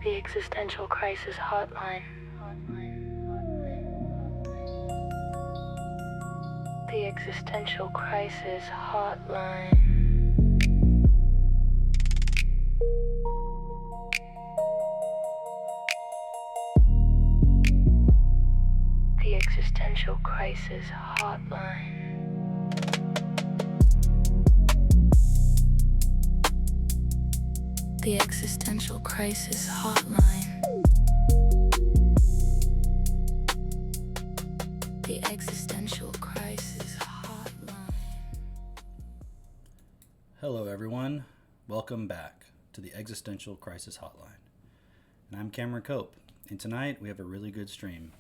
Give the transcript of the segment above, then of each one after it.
The Existential Crisis Hotline. The Existential Crisis Hotline. The Existential Crisis Hotline. The Existential Crisis Hotline. The Existential Crisis Hotline. Hello everyone, welcome back to the Existential Crisis Hotline. And I'm Cameron Cope, and tonight we have a really good stream.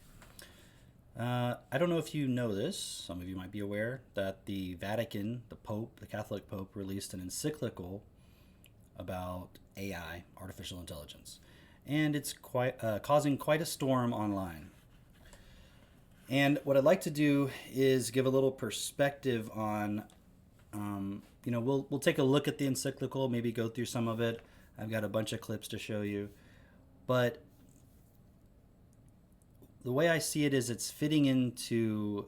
I don't know if you know this, some of you might be aware, that the Vatican, the Pope, the Catholic Pope, released an encyclical about AI, artificial intelligence. And it's causing quite a storm online. And what I'd like to do is give a little perspective on, we'll take a look at the encyclical, maybe go through some of it. I've got a bunch of clips to show you. But the way I see it is it's fitting into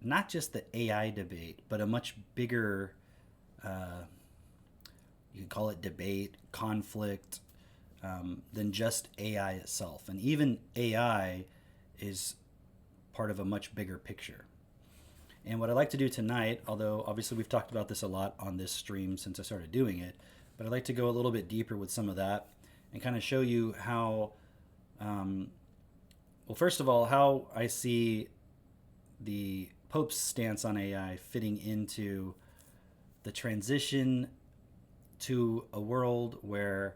not just the AI debate, but a much bigger, you can call it debate, conflict, than just AI itself. And even AI is part of a much bigger picture. And what I'd like to do tonight, although obviously we've talked about this a lot on this stream since I started doing it, but I'd like to go a little bit deeper with some of that and kind of show you how, first of all, how I see the Pope's stance on AI fitting into the transition to a world where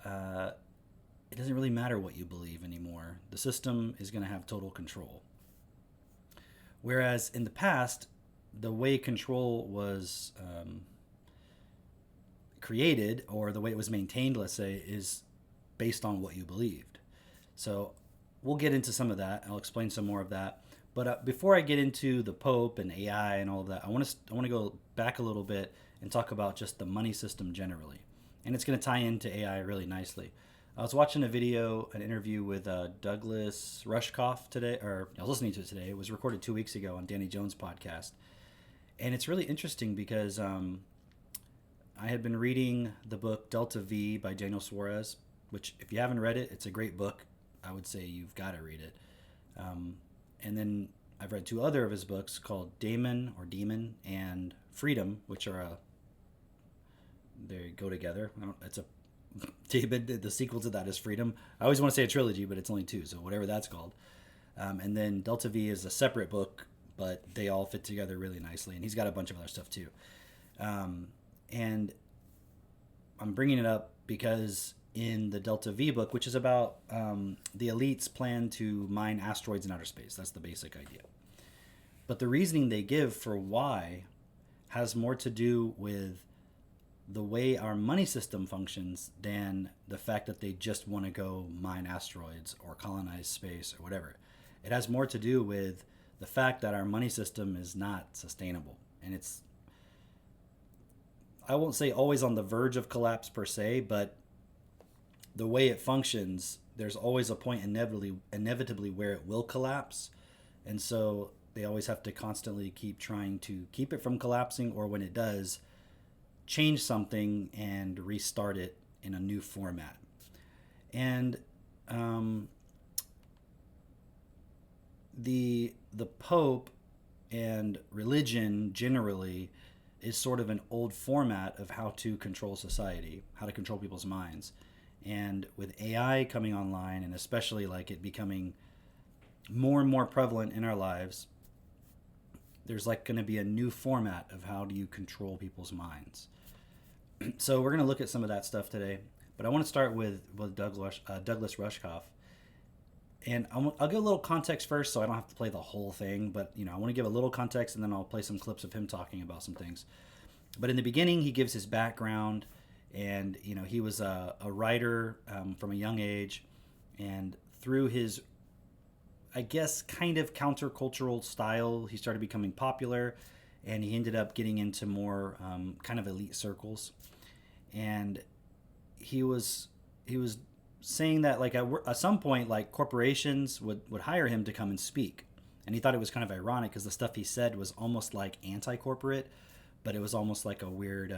it doesn't really matter what you believe anymore. The system is going to have total control. Whereas in the past, the way control was created, or the way it was maintained, let's say, is based on what you believed. So we'll get into some of that. I'll explain some more of that. But before I get into the Pope and AI and all of that, I want to go back a little bit and talk about just the money system generally. And it's going to tie into AI really nicely. I was watching an interview with Douglas Rushkoff today, or I was listening to it today. It was recorded 2 weeks ago on Danny Jones' podcast. And it's really interesting because I had been reading the book Delta V by Daniel Suarez, which if you haven't read it, it's a great book. I would say you've got to read it. And then I've read two other of his books called Demon and Freedom, which are they go together. It's a David. The sequel to that is Freedom. I always want to say a trilogy, but it's only two, so whatever that's called. And then Delta V is a separate book, but they all fit together really nicely. And he's got a bunch of other stuff too. And I'm bringing it up because in the Delta V book, which is about the elites' plan to mine asteroids in outer space. That's the basic idea. But the reasoning they give for why has more to do with the way our money system functions than the fact that they just want to go mine asteroids or colonize space or whatever. It has more to do with the fact that our money system is not sustainable. And it's, I won't say always on the verge of collapse per se, but the way it functions, there's always a point inevitably where it will collapse. And so they always have to constantly keep trying to keep it from collapsing, or when it does, change something and restart it in a new format. And the Pope and religion generally is sort of an old format of how to control society, how to control people's minds. And with AI coming online, and especially like it becoming more and more prevalent in our lives, there's like going to be a new format of how do you control people's minds. So we're going to look at some of that stuff today. But I want to start with Douglas Rushkoff. And I'll give a little context first so I don't have to play the whole thing. But, I want to give a little context, and then I'll play some clips of him talking about some things. But in the beginning, he gives his background. And, he was a writer from a young age. And through his, I guess, kind of countercultural style, he started becoming popular. And he ended up getting into more kind of elite circles. And he was saying that like at some point, like corporations would hire him to come and speak, and he thought it was kind of ironic because the stuff he said was almost like anti-corporate, but it was almost like a weird.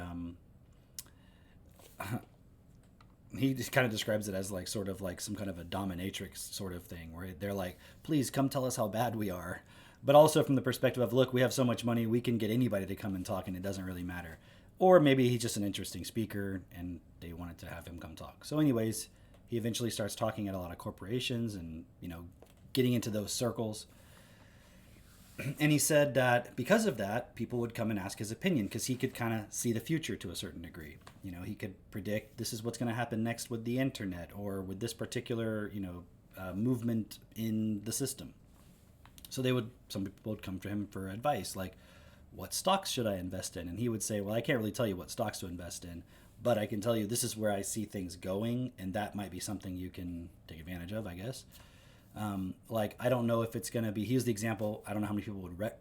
He just kind of describes it as like sort of like some kind of a dominatrix sort of thing where they're like, please come tell us how bad we are, but also from the perspective of, look, we have so much money, we can get anybody to come and talk and it doesn't really matter. Or maybe he's just an interesting speaker and they wanted to have him come talk. So anyways, he eventually starts talking at a lot of corporations and, getting into those circles. And he said that because of that, people would come and ask his opinion because he could kind of see the future to a certain degree. He could predict this is what's going to happen next with the internet or with this particular, movement in the system. So some people would come to him for advice, like, what stocks should I invest in? And he would say, well, I can't really tell you what stocks to invest in, but I can tell you this is where I see things going, and that might be something you can take advantage of, I guess. Like, I don't know if it's going to be, here's the example. I don't know how many people would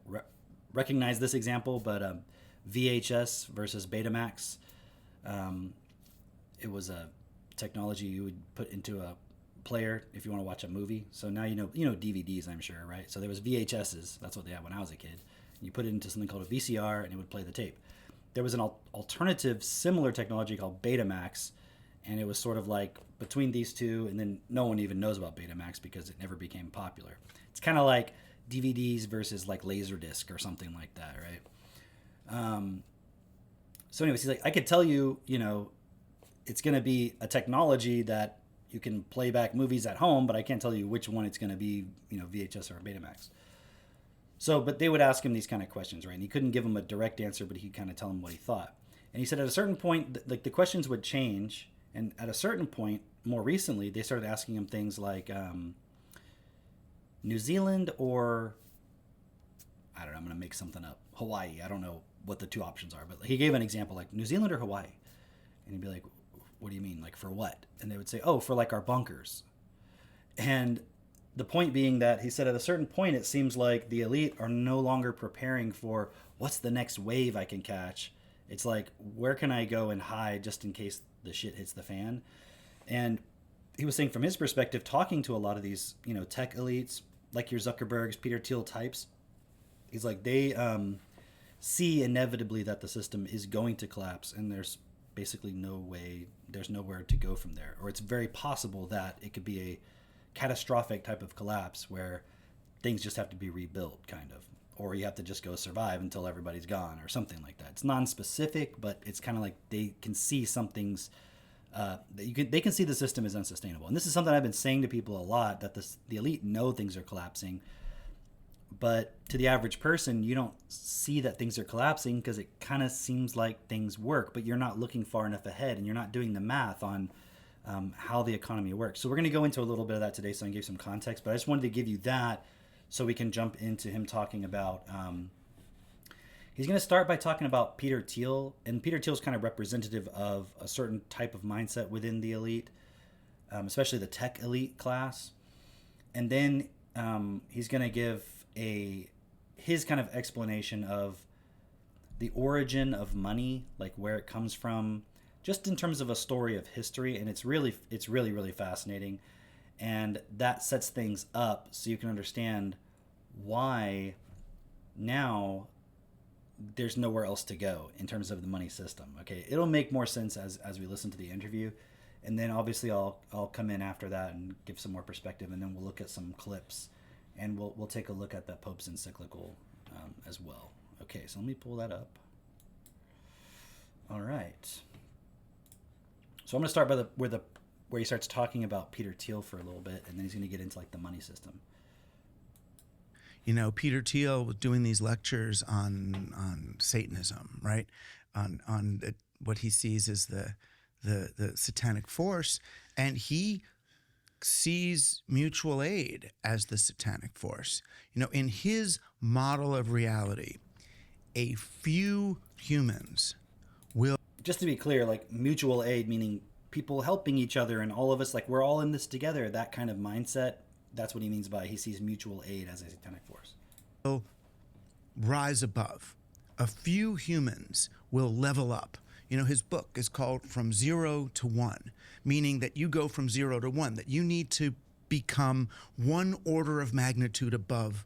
recognize this example, but VHS versus Betamax. It was a technology you would put into a player if you want to watch a movie. So now you know DVDs, I'm sure, right? So there was VHSs. That's what they had when I was a kid. You put it into something called a VCR, and it would play the tape. There was an alternative, similar technology called Betamax, and it was sort of like between these two, and then no one even knows about Betamax because it never became popular. It's kind of like DVDs versus like Laserdisc or something like that, right? So anyways, he's like, I could tell you, it's going to be a technology that you can play back movies at home, but I can't tell you which one it's going to be, VHS or Betamax. So, but they would ask him these kind of questions, right? And he couldn't give them a direct answer, but he'd kind of tell them what he thought. And he said at a certain point, like the questions would change. And at a certain point, more recently, they started asking him things like New Zealand or, I don't know, I'm going to make something up, Hawaii. I don't know what the two options are, but he gave an example like New Zealand or Hawaii. And he'd be like, what do you mean? Like for what? And they would say, oh, for like our bunkers. And the point being that he said at a certain point, it seems like the elite are no longer preparing for what's the next wave I can catch. It's like, where can I go and hide just in case the shit hits the fan? And he was saying from his perspective, talking to a lot of these, tech elites, like your Zuckerbergs, Peter Thiel types, he's like, they see inevitably that the system is going to collapse and there's basically there's nowhere to go from there. Or it's very possible that it could be a catastrophic type of collapse where things just have to be rebuilt, kind of, or you have to just go survive until everybody's gone or something like that. It's non-specific, but it's kind of like they can see some things they can see the system is unsustainable. And this is something I've been saying to people a lot, that the elite know things are collapsing, but to the average person, you don't see that things are collapsing because it kind of seems like things work, but you're not looking far enough ahead and you're not doing the math on how the economy works. So we're going to go into a little bit of that today, so I can give some context, but I just wanted to give you that so we can jump into him talking about, he's going to start by talking about Peter Thiel, and Peter Thiel is kind of representative of a certain type of mindset within the elite, especially the tech elite class. And then he's going to give his kind of explanation of the origin of money, like where it comes from, just in terms of a story of history. And it's really, really fascinating. And that sets things up so you can understand why now there's nowhere else to go in terms of the money system. Okay, it'll make more sense as we listen to the interview. And then obviously I'll come in after that and give some more perspective, and then we'll look at some clips, and we'll take a look at the Pope's encyclical as well. Okay, so let me pull that up. All right. So I'm going to start by where he starts talking about Peter Thiel for a little bit, and then he's going to get into like the money system. You know, Peter Thiel was doing these lectures on Satanism, right? On what he sees as the satanic force, and he sees mutual aid as the satanic force. You know, in his model of reality, a few humans will... Just to be clear, like mutual aid, meaning people helping each other and all of us, like we're all in this together, that kind of mindset. That's what he means by he sees mutual aid as a satanic force. Will rise above. A few humans will level up. his book is called From Zero to One, meaning that you go from 0 to 1, that you need to become one order of magnitude above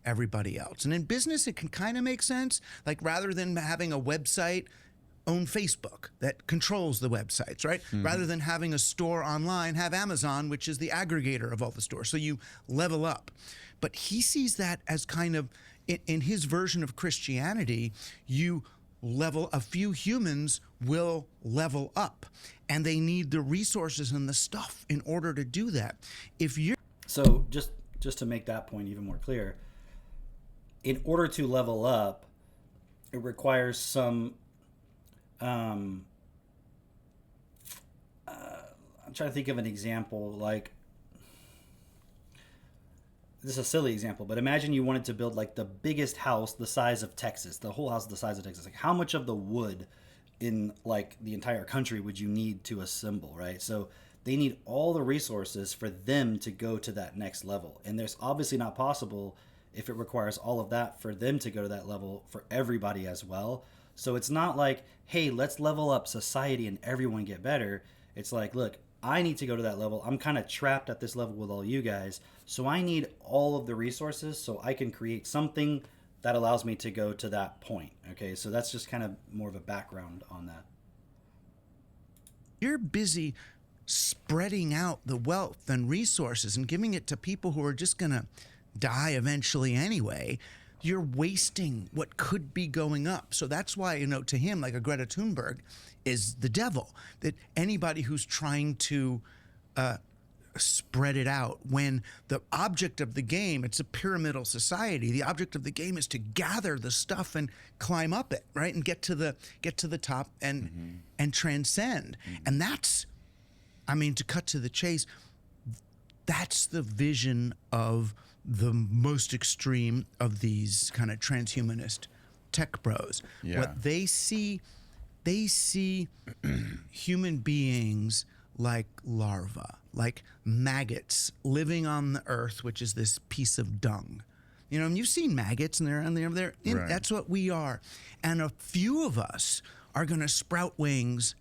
everybody else. And in business, it can kind of make sense. Like, rather than having a website, own Facebook that controls the websites, right? Rather than having a store online, have Amazon, which is the aggregator of all the stores. So you level up. But he sees that as kind of, in his version of Christianity, a few humans will level up, and they need the resources and the stuff in order to do that. So just to make that point even more clear, in order to level up, it requires some I'm trying to think of an example. Like, this is a silly example, but imagine you wanted to build like the biggest house the size of Texas, the whole house the size of Texas. Like, how much of the wood in like the entire country would you need to assemble, right? So they need all the resources for them to go to that next level. And there's obviously not possible, if it requires all of that, for them to go to that level for everybody as well. So it's not like, hey, let's level up society and everyone get better. It's like, look, I need to go to that level. I'm kind of trapped at this level with all you guys. So I need all of the resources so I can create something that allows me to go to that point. Okay, so that's just kind of more of a background on that. You're busy spreading out the wealth and resources and giving it to people who are just going to die eventually anyway. You're wasting what could be going up. So that's why, to him, like a Greta Thunberg is the devil. That anybody who's trying to spread it out, when the object of the game, it's a pyramidal society. The object of the game is to gather the stuff and climb up it, right, and get to the top and transcend. And that's, to cut to the chase, that's the vision of the most extreme of these kind of transhumanist tech bros. Yeah. What they see human beings like larvae, like maggots living on the earth, which is this piece of dung. And you've seen maggots, and they're Right. that's what we are. And a few of us are going to sprout wings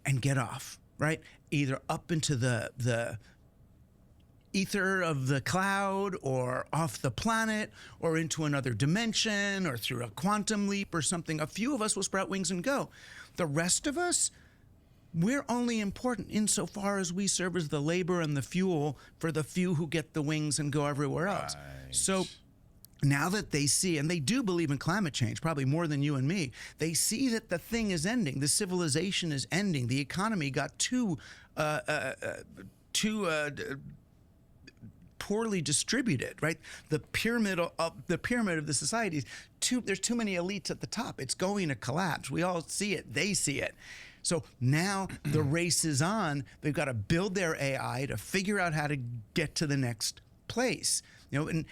and get off, right? Either up into the ether of the cloud, or off the planet, or into another dimension, or through a quantum leap or something. A few of us will sprout wings and go. The rest of us, we're only important insofar as we serve as the labor and the fuel for the few who get the wings and go everywhere else. Right. So now that they see, and they do believe in climate change, probably more than you and me, they see that the thing is ending, the civilization is ending, the economy got too poorly distributed, right? The pyramid of the societies, there's too many elites at the top. It's going to collapse. We all see it. They see it. So now the race is on. They've got to build their AI to figure out how to get to the next place. And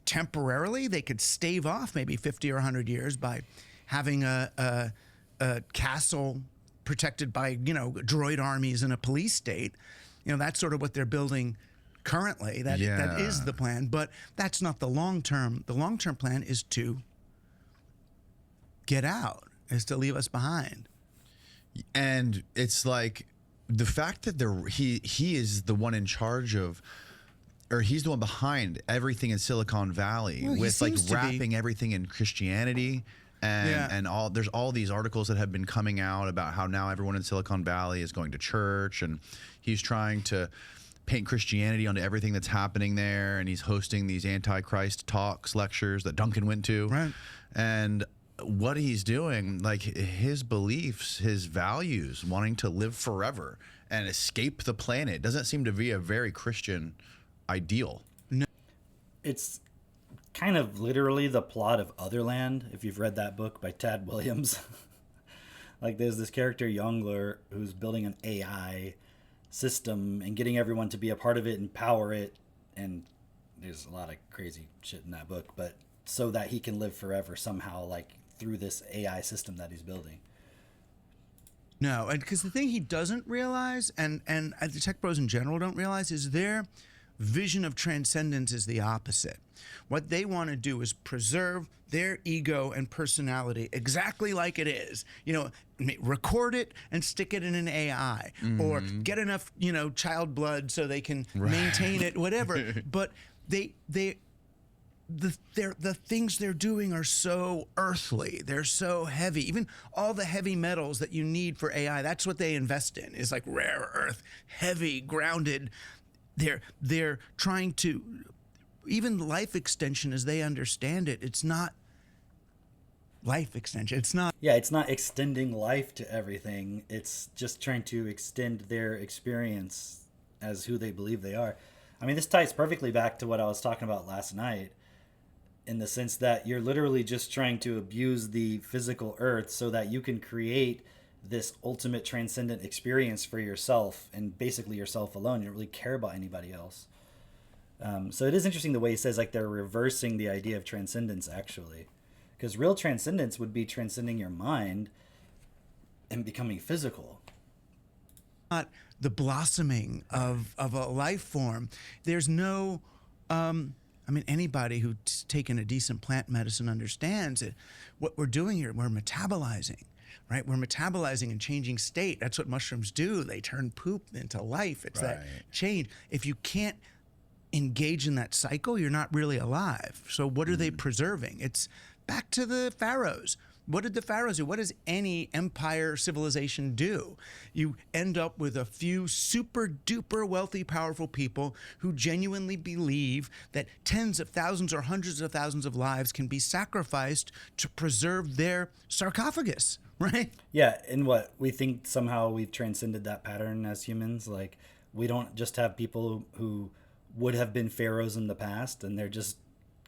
temporarily they could stave off maybe 50 or 100 years by having a castle protected by, droid armies and a police state. That's sort of what they're building currently. That is the plan, but that's not the long term. The long term plan is to get out, is to leave us behind. And it's like the fact that he is the one in charge of, or he's the one behind everything in Silicon Valley, Well, he with like seems to be. wrapping everything in Christianity. And there's all these articles that have been coming out about how now everyone in Silicon Valley is going to church, and he's trying to paint Christianity onto everything that's happening there, and he's hosting these anti-Christ talks, lectures that Duncan went to. Right. And what he's doing, like his beliefs, his values, wanting to live forever and escape the planet, doesn't seem to be a very Christian ideal. It's kind of literally the plot of Otherland, if you've read that book by Tad Williams. Like, there's this character Youngler who's building an AI system and getting everyone to be a part of it and power it, and there's a lot of crazy shit in that book, but so that he can live forever somehow, like through this AI system that he's building. No, and because the thing he doesn't realize, and the tech bros in general don't realize, is their vision of transcendence is the opposite. What they want to do is preserve their ego and personality exactly like it is. Record it and stick it in an AI, or get enough, child blood so they can maintain it, whatever. But the things they're doing are so earthly. They're so heavy. Even all the heavy metals that you need for AI, that's what they invest in, is like rare earth, heavy, grounded. They're trying to, even life extension as they understand it, it's not life extension. It's not. Yeah, it's not extending life to everything. It's just trying to extend their experience as who they believe they are. I mean, this ties perfectly back to what I was talking about last night, in the sense that you're literally just trying to abuse the physical earth so that you can create this ultimate transcendent experience for yourself, and basically yourself alone. You don't really care about anybody else. So it is interesting the way he says like they're reversing the idea of transcendence, actually. Because real transcendence would be transcending your mind and becoming physical. Not the blossoming of a life form. There's no, anybody who's taken a decent plant medicine understands it. What we're doing here, we're metabolizing, right? We're metabolizing and changing state. That's what mushrooms do. They turn poop into life. It's that change. If you can't engage in that cycle, you're not really alive. So what are they preserving? It's back to the pharaohs. What did the pharaohs do? What does any empire civilization do? You end up with a few super duper wealthy, powerful people who genuinely believe that tens of thousands or hundreds of thousands of lives can be sacrificed to preserve their sarcophagus, right? Yeah, and what we think somehow we've transcended that pattern as humans. Like, we don't just have people who would have been pharaohs in the past, and they're just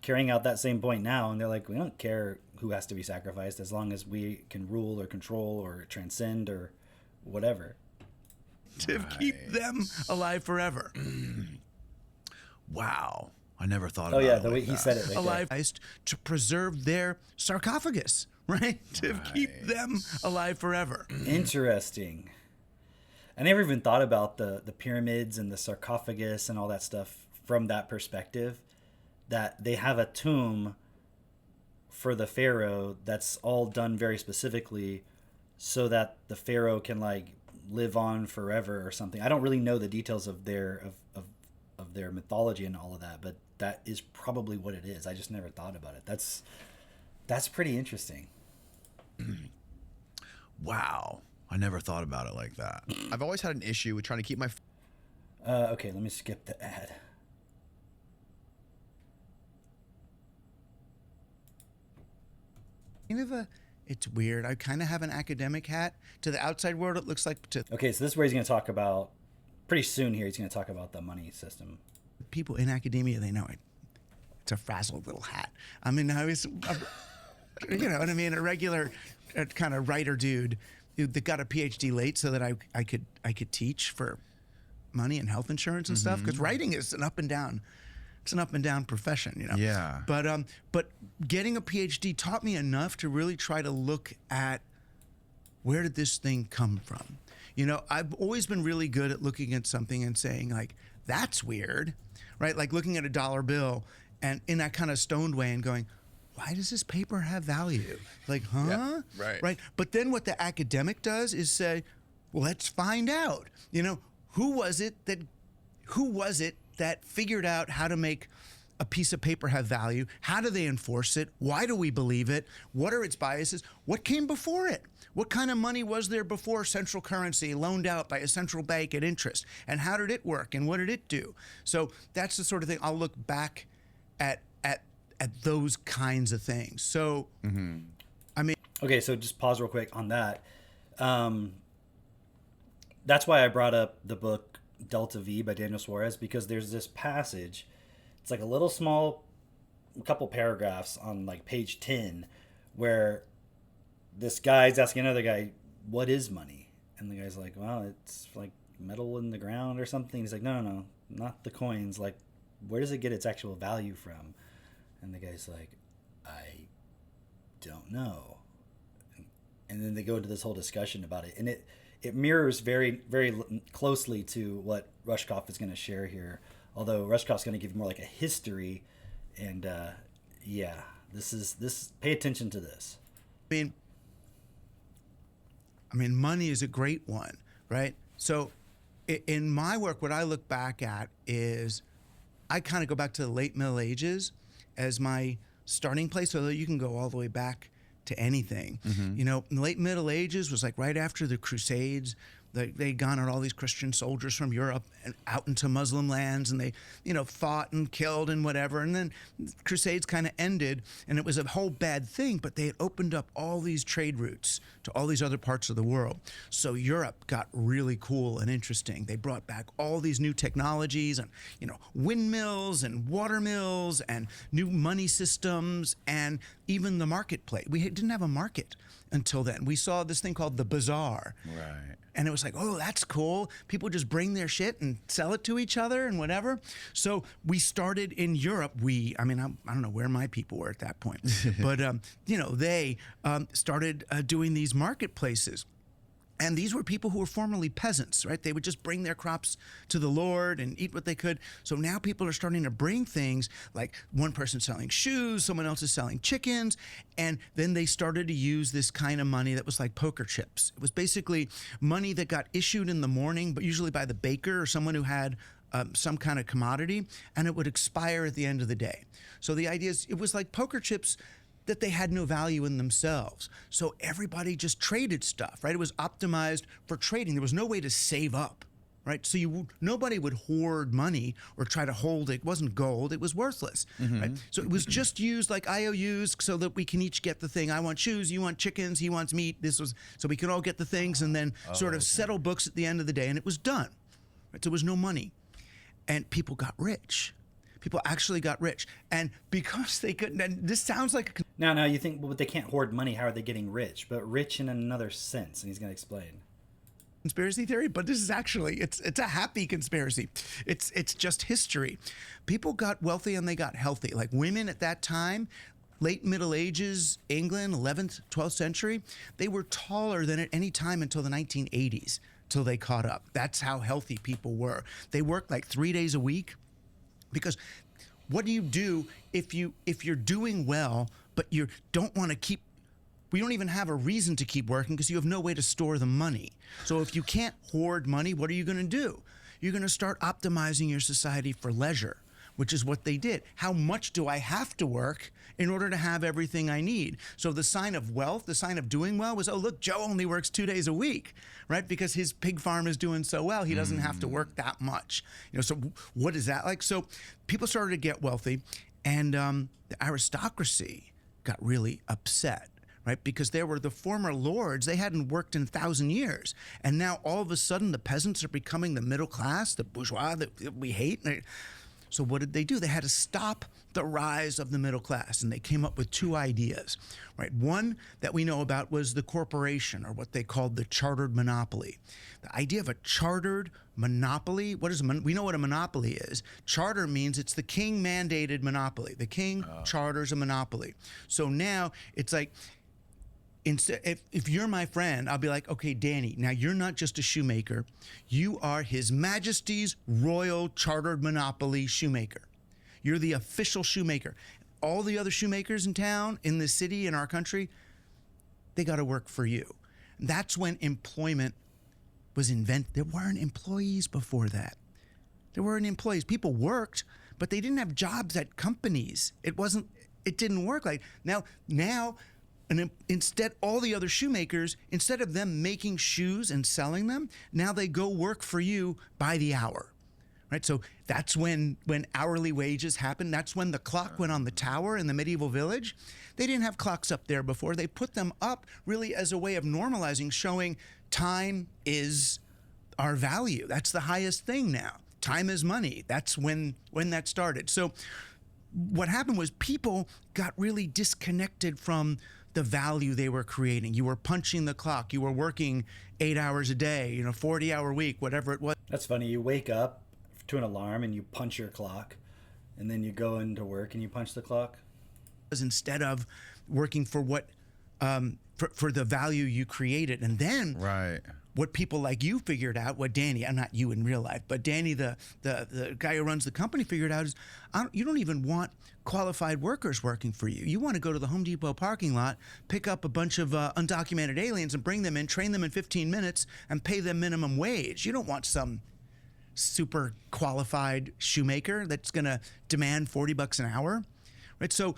carrying out that same point now, and they're like, we don't care who has to be sacrificed as long as we can rule or control or transcend or whatever. To keep them alive forever. Wow. I never thought about it. Oh yeah, the like way he that. said it right Alive to preserve their sarcophagus, right? To keep them alive forever. there. Interesting. I never even thought about the pyramids and the sarcophagus and all that stuff from that perspective, that they have a tomb for the pharaoh that's all done very specifically so that the pharaoh can like live on forever or something. I don't really know the details of their of their mythology and all of that, but that is probably what it is. I just never thought about it. That's pretty interesting. Wow. I never thought about it like that. I've always had an issue with trying to keep my Okay, let me skip the ad. It's weird. I kind of have an academic hat. To the outside world, it looks like Okay, so this is where he's going to talk about, pretty soon here, he's going to talk about the money system. people in academia, they know it. It's a frazzled little hat. I mean, I was, you know what I mean? A regular kind of writer dude that got a PhD late so that I could teach for money and health insurance and stuff. Because writing is an up and down. It's an up and down profession, you know. Yeah. But getting a PhD taught me enough to really try to look at where did this thing come from. You know, I've always been really good at looking at something and saying like, that's weird, right? Like looking at a dollar bill and in that kind of stoned way and going, why does this paper have value? Like, huh? Yeah, right. Right. But then what the academic does is say, well, let's find out. You know, who was it that figured out how to make a piece of paper have value? How do they enforce it? Why do we believe it? What are its biases? What came before it? What kind of money was there before central currency loaned out by a central bank at interest? And how did it work? And what did it do? So that's the sort of thing I'll look back at those kinds of things. So, I mean, Okay, so just pause real quick on that. That's why I brought up the book Delta V by Daniel Suarez, because there's this passage. It's like a little small, couple paragraphs on like page 10, where this guy's asking another guy, what is money? And the guy's like, well, it's like metal in the ground or something. He's like, no, not the coins. Like, where does it get its actual value from? And the guy's like, I don't know. And then they go into this whole discussion about it. And it mirrors very, very closely to what Rushkoff is going to share here Although Rushkoff's going to give you more like a history, and this. Pay attention to this. I mean, money is a great one, right? So in my work, what I look back at is I kind of go back to the late Middle Ages as my starting place, so that you can go all the way back to anything. You know, the late Middle Ages was like right after the Crusades. They'd gone on all these Christian soldiers from Europe and out into Muslim lands, and they, you know, fought and killed and whatever. And then Crusades kind of ended, and it was a whole bad thing, but they had opened up all these trade routes to all these other parts of the world. So Europe got really cool and interesting. They brought back all these new technologies and, you know, windmills and water mills and new money systems and even the marketplace. We didn't have a market until then. We saw this thing called the bazaar. Right. And it was like, oh, that's cool. People just bring their shit and sell it to each other and whatever. So we started in Europe. I don't know where my people were at that point, but you know, they started doing these marketplaces. And these were people who were formerly peasants, right? They would just bring their crops to the Lord and eat what they could. So now people are starting to bring things like one person selling shoes, someone else is selling chickens. And then they started to use this kind of money that was like poker chips. It was basically money that got issued in the morning, but usually by the baker or someone who had some kind of commodity, and it would expire at the end of the day. So the idea is it was like poker chips that they had no value in themselves. So everybody just traded stuff, right? It was optimized for trading. There was no way to save up, right? So nobody would hoard money or try to hold it. It wasn't gold, it was worthless, right? So it was just used like IOUs so that we can each get the thing. I want shoes, you want chickens, he wants meat. So we can all get the things and then sort of settle books at the end of the day, and it was done, right? So there was no money. And people got rich. People actually got rich. And because they couldn't, and this sounds like a Now you think, well, they can't hoard money. How are they getting rich? But rich in another sense, and he's going to explain. conspiracy theory, but this is actually, it's a happy conspiracy. It's just history. People got wealthy and they got healthy. Like women at that time, late Middle Ages, England, 11th, 12th century, they were taller than at any time until the 1980s, till they caught up. That's how healthy people were. They worked like 3 days a week. Because what do you do if you're doing well, but you don't want to keep, we don't even have a reason to keep working because you have no way to store the money. So if you can't hoard money, what are you going to do? You're going to start optimizing your society for leisure, which is what they did. How much do I have to work in order to have everything I need? So the sign of wealth, the sign of doing well was, oh, look, Joe only works 2 days a week, right? Because his pig farm is doing so well, he doesn't have to work that much. You know, so what is that like? So people started to get wealthy, and the aristocracy got really upset, right? Because there were the former lords, they hadn't worked in 1,000 years. And now all of a sudden the peasants are becoming the middle class, the bourgeois that we hate. So what did they do? They had to stop the rise of the middle class, and they came up with two ideas, right? One that we know about was the corporation, or what they called the chartered monopoly. The idea of a chartered monopoly, we know what a monopoly is. Charter means it's the king mandated monopoly. The king charters a monopoly. So now it's like, if you're my friend, I'll be like, okay, Danny, now you're not just a shoemaker. You are His Majesty's Royal Chartered Monopoly shoemaker. You're the official shoemaker. All the other shoemakers in town, in the city, in our country, they got to work for you. That's when employment was invented. There weren't employees before that. There weren't employees. People worked, but they didn't have jobs at companies. It didn't work like now. And instead, all the other shoemakers, instead of them making shoes and selling them, now they go work for you by the hour, right? So that's when hourly wages happened. That's when the clock went on the tower in the medieval village. They didn't have clocks up there before. They put them up really as a way of normalizing, showing time is our value. That's the highest thing now. Time is money. That's when that started. So what happened was people got really disconnected from the value they were creating. You were punching the clock. You were working 8 hours a day, 40-hour week, whatever it was. That's funny. You wake up to an alarm and you punch your clock, and then you go into work and you punch the clock. Instead of working for what, for the value you created. And then right. what people like you figured out, what Danny, I'm not you in real life, but Danny, the guy who runs the company, figured out is you don't even want qualified workers working for you. You want to go to the Home Depot parking lot, pick up a bunch of undocumented aliens and bring them in, train them in 15 minutes, and pay them minimum wage. You don't want some super qualified shoemaker that's going to demand $40 an hour. Right? So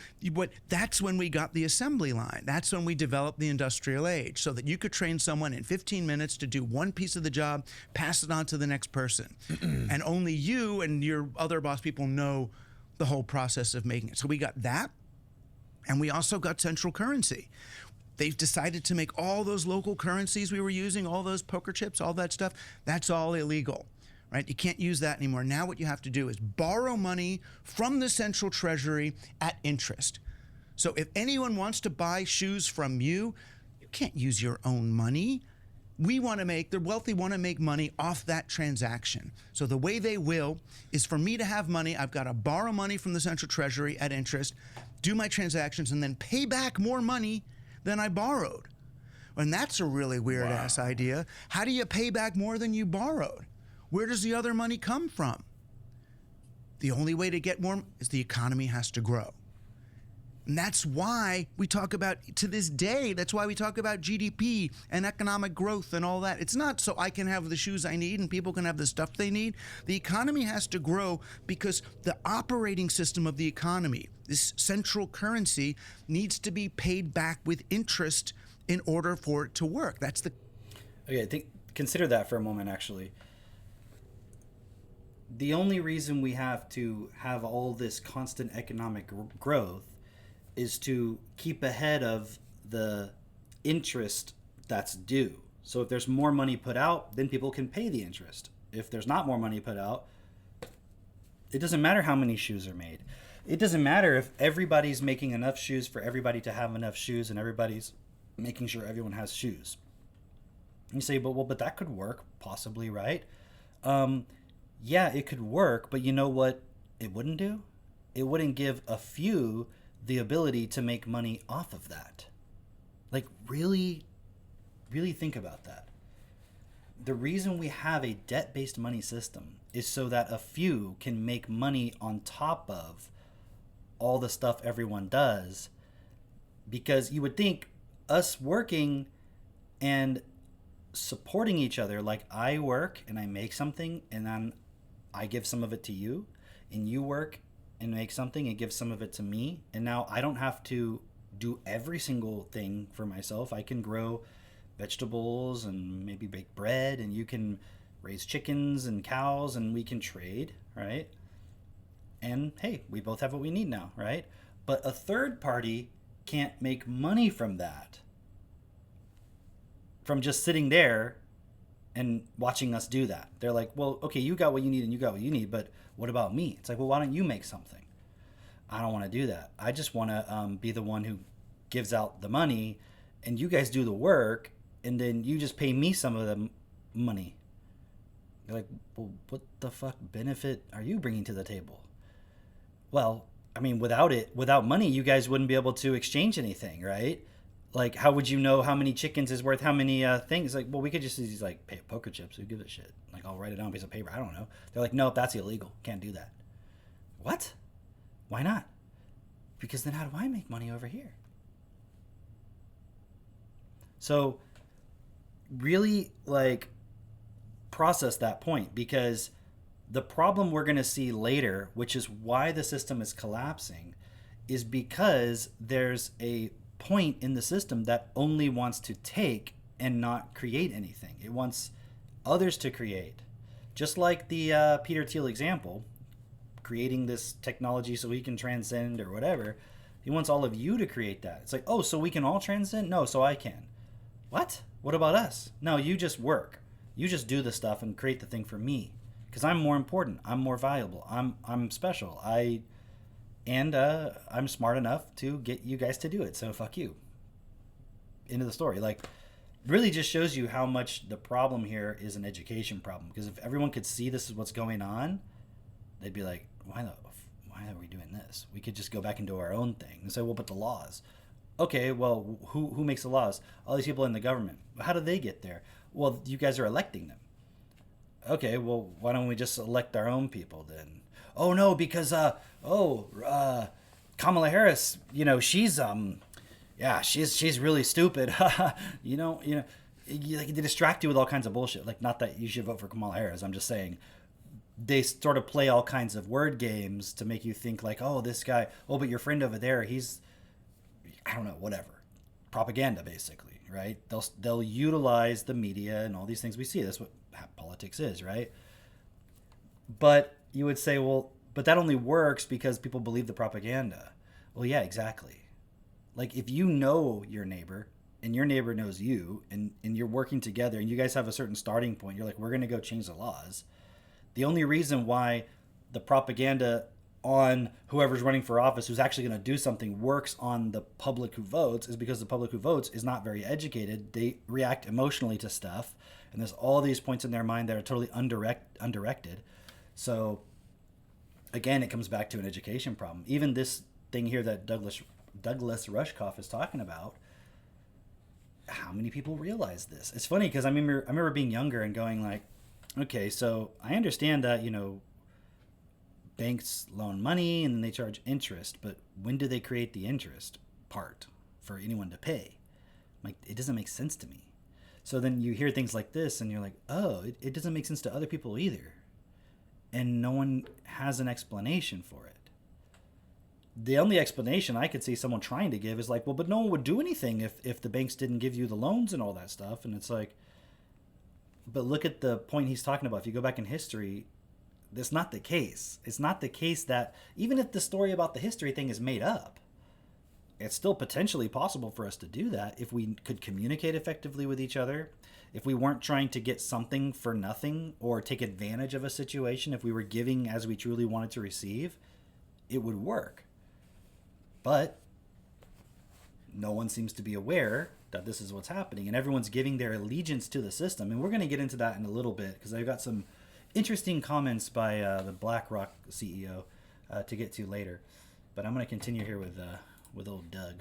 that's when we got the assembly line. That's when we developed the industrial age, so that you could train someone in 15 minutes to do one piece of the job, pass it on to the next person. And only you and your other boss people know the whole process of making it. So we got that, and we also got central currency. They've decided to make all those local currencies we were using, all those poker chips, all that stuff, that's all illegal. Right? You can't use that anymore. Now what you have to do is borrow money from the central treasury at interest. So if anyone wants to buy shoes from you, you can't use your own money. The wealthy want to make money off that transaction. So the way they will is for me to have money, I've got to borrow money from the central treasury at interest, do my transactions, and then pay back more money than I borrowed. And that's a really weird ass idea. How do you pay back more than you borrowed? Where does the other money come from? The only way to get more is the economy has to grow. And that's why we talk about, to this day, that's why we talk about GDP and economic growth and all that. It's not so I can have the shoes I need and people can have the stuff they need. The economy has to grow because the operating system of the economy, this central currency, needs to be paid back with interest in order for it to work. That's the... Okay, consider that for a moment, actually. The only reason we have to have all this constant economic growth is to keep ahead of the interest that's due. So if there's more money put out, then people can pay the interest. If there's not more money put out, it doesn't matter how many shoes are made. It doesn't matter if everybody's making enough shoes for everybody to have enough shoes and everybody's making sure everyone has shoes. You say, but that could work, possibly, right? Yeah, it could work, but you know what it wouldn't do? It wouldn't give a few the ability to make money off of that. Like, really, really think about that. The reason we have a debt-based money system is so that a few can make money on top of all the stuff everyone does, because you would think us working and supporting each other, like I work and I make something and then I give some of it to you, and you work and make something and give some of it to me, and now I don't have to do every single thing for myself. I can grow vegetables and maybe bake bread, and you can raise chickens and cows, and we can trade, right? And hey, we both have what we need now, right? But a third party can't make money from that, from just sitting there and watching us do that. They're like, well, okay, you got what you need and you got what you need, but what about me? It's like, well, why don't you make something? I don't want to do that. I just want to be the one who gives out the money, and you guys do the work, and then you just pay me some of the money. You're like, well, what the fuck benefit are you bringing to the table? Well, I mean, without money, you guys wouldn't be able to exchange anything, right? Like, how would you know how many chickens is worth how many things? Like, well, we could just use, like, pay poker chips. Who gives a shit? Like, I'll write it down on a piece of paper. I don't know. They're like, no, that's illegal. Can't do that. What? Why not? Because then how do I make money over here? So, really, like, process that point, because the problem we're going to see later, which is why the system is collapsing, is because there's a point in the system that only wants to take and not create anything. It wants others to create. Just like the Peter Thiel example, creating this technology so he can transcend or whatever. He wants all of you to create that. It's like, oh, so we can all transcend? No, so I can. What? What about us? No, you just work. You just do the stuff and create the thing for me, because I'm more important. I'm more valuable. I'm special. I'm smart enough to get you guys to do it. So fuck you. End of the story. Like, really just shows you how much the problem here is an education problem. Because if everyone could see this is what's going on, they'd be like, why are we doing this? We could just go back and do our own thing and say, well, but the laws. Okay, well, who makes the laws? All these people in the government. How do they get there? Well, you guys are electing them. Okay, well, why don't we just elect our own people then? Oh no, because Kamala Harris, she's really stupid. They distract you with all kinds of bullshit. Like, not that you should vote for Kamala Harris. I'm just saying they sort of play all kinds of word games to make you think like, oh, this guy, oh, but your friend over there, he's, I don't know, whatever. Propaganda, basically, right? They'll utilize the media and all these things we see. That's what politics is, right? But you would say, well, but that only works because people believe the propaganda. Well, yeah, exactly. Like, if you know your neighbor and your neighbor knows you, and you're working together and you guys have a certain starting point, you're like, we're going to go change the laws. The only reason why the propaganda on whoever's running for office who's actually going to do something works on the public who votes is because the public who votes is not very educated. They react emotionally to stuff, and there's all these points in their mind that are totally undirected. So again, it comes back to an education problem. Even this thing here that Douglas Rushkoff is talking about, how many people realize this? It's funny because I remember being younger and going like, okay, so I understand that, banks loan money and then they charge interest, but when do they create the interest part for anyone to pay? Like, it doesn't make sense to me. So then you hear things like this and you're like, oh, it doesn't make sense to other people either. And no one has an explanation for it. The only explanation I could see someone trying to give is like, well, but no one would do anything if the banks didn't give you the loans and all that stuff. And it's like, but look at the point he's talking about. If you go back in history, that's not the case. It's not the case that even if the story about the history thing is made up, it's still potentially possible for us to do that if we could communicate effectively with each other, if we weren't trying to get something for nothing or take advantage of a situation, if we were giving as we truly wanted to receive, it would work. But no one seems to be aware that this is what's happening, and everyone's giving their allegiance to the system. And we're going to get into that in a little bit because I've got some interesting comments by the BlackRock CEO to get to later. But I'm going to continue here with old Doug.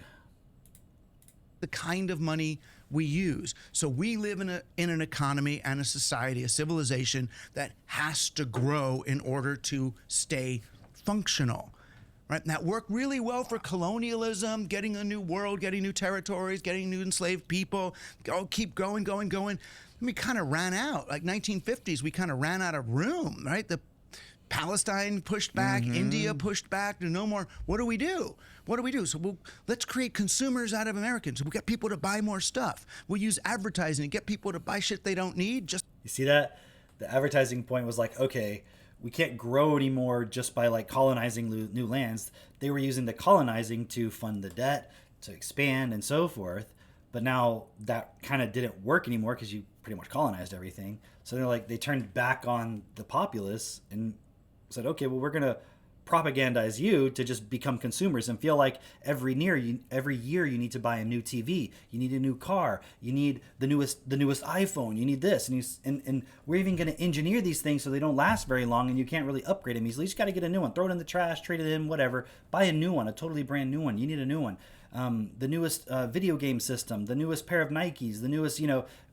The kind of money we use. So we live in an economy and a society, a civilization that has to grow in order to stay functional. Right? And that worked really well for colonialism, getting a new world, getting new territories, getting new enslaved people. Keep going. We kind of ran out. Like 1950s, we kind of ran out of room, right? The Palestine pushed back, India pushed back, no more. What do we do? So let's create consumers out of Americans. We'll get people to buy more stuff. We'll use advertising to get people to buy shit they don't need. You see that? The advertising point was like, okay, we can't grow anymore just by like colonizing new lands. They were using the colonizing to fund the debt, to expand and so forth. But now that kind of didn't work anymore because you pretty much colonized everything. So they turned back on the populace and said, okay, well, we're going to propagandize you to just become consumers and feel like every year you need to buy a new TV, you need a new car, you need the newest iPhone, you need this, and we're even going to engineer these things so they don't last very long and you can't really upgrade them easily. You just got to get a new one, throw it in the trash, trade it in, whatever, buy a new one, a totally brand new one. You need a new one. The newest video game system, the newest pair of Nikes, the newest,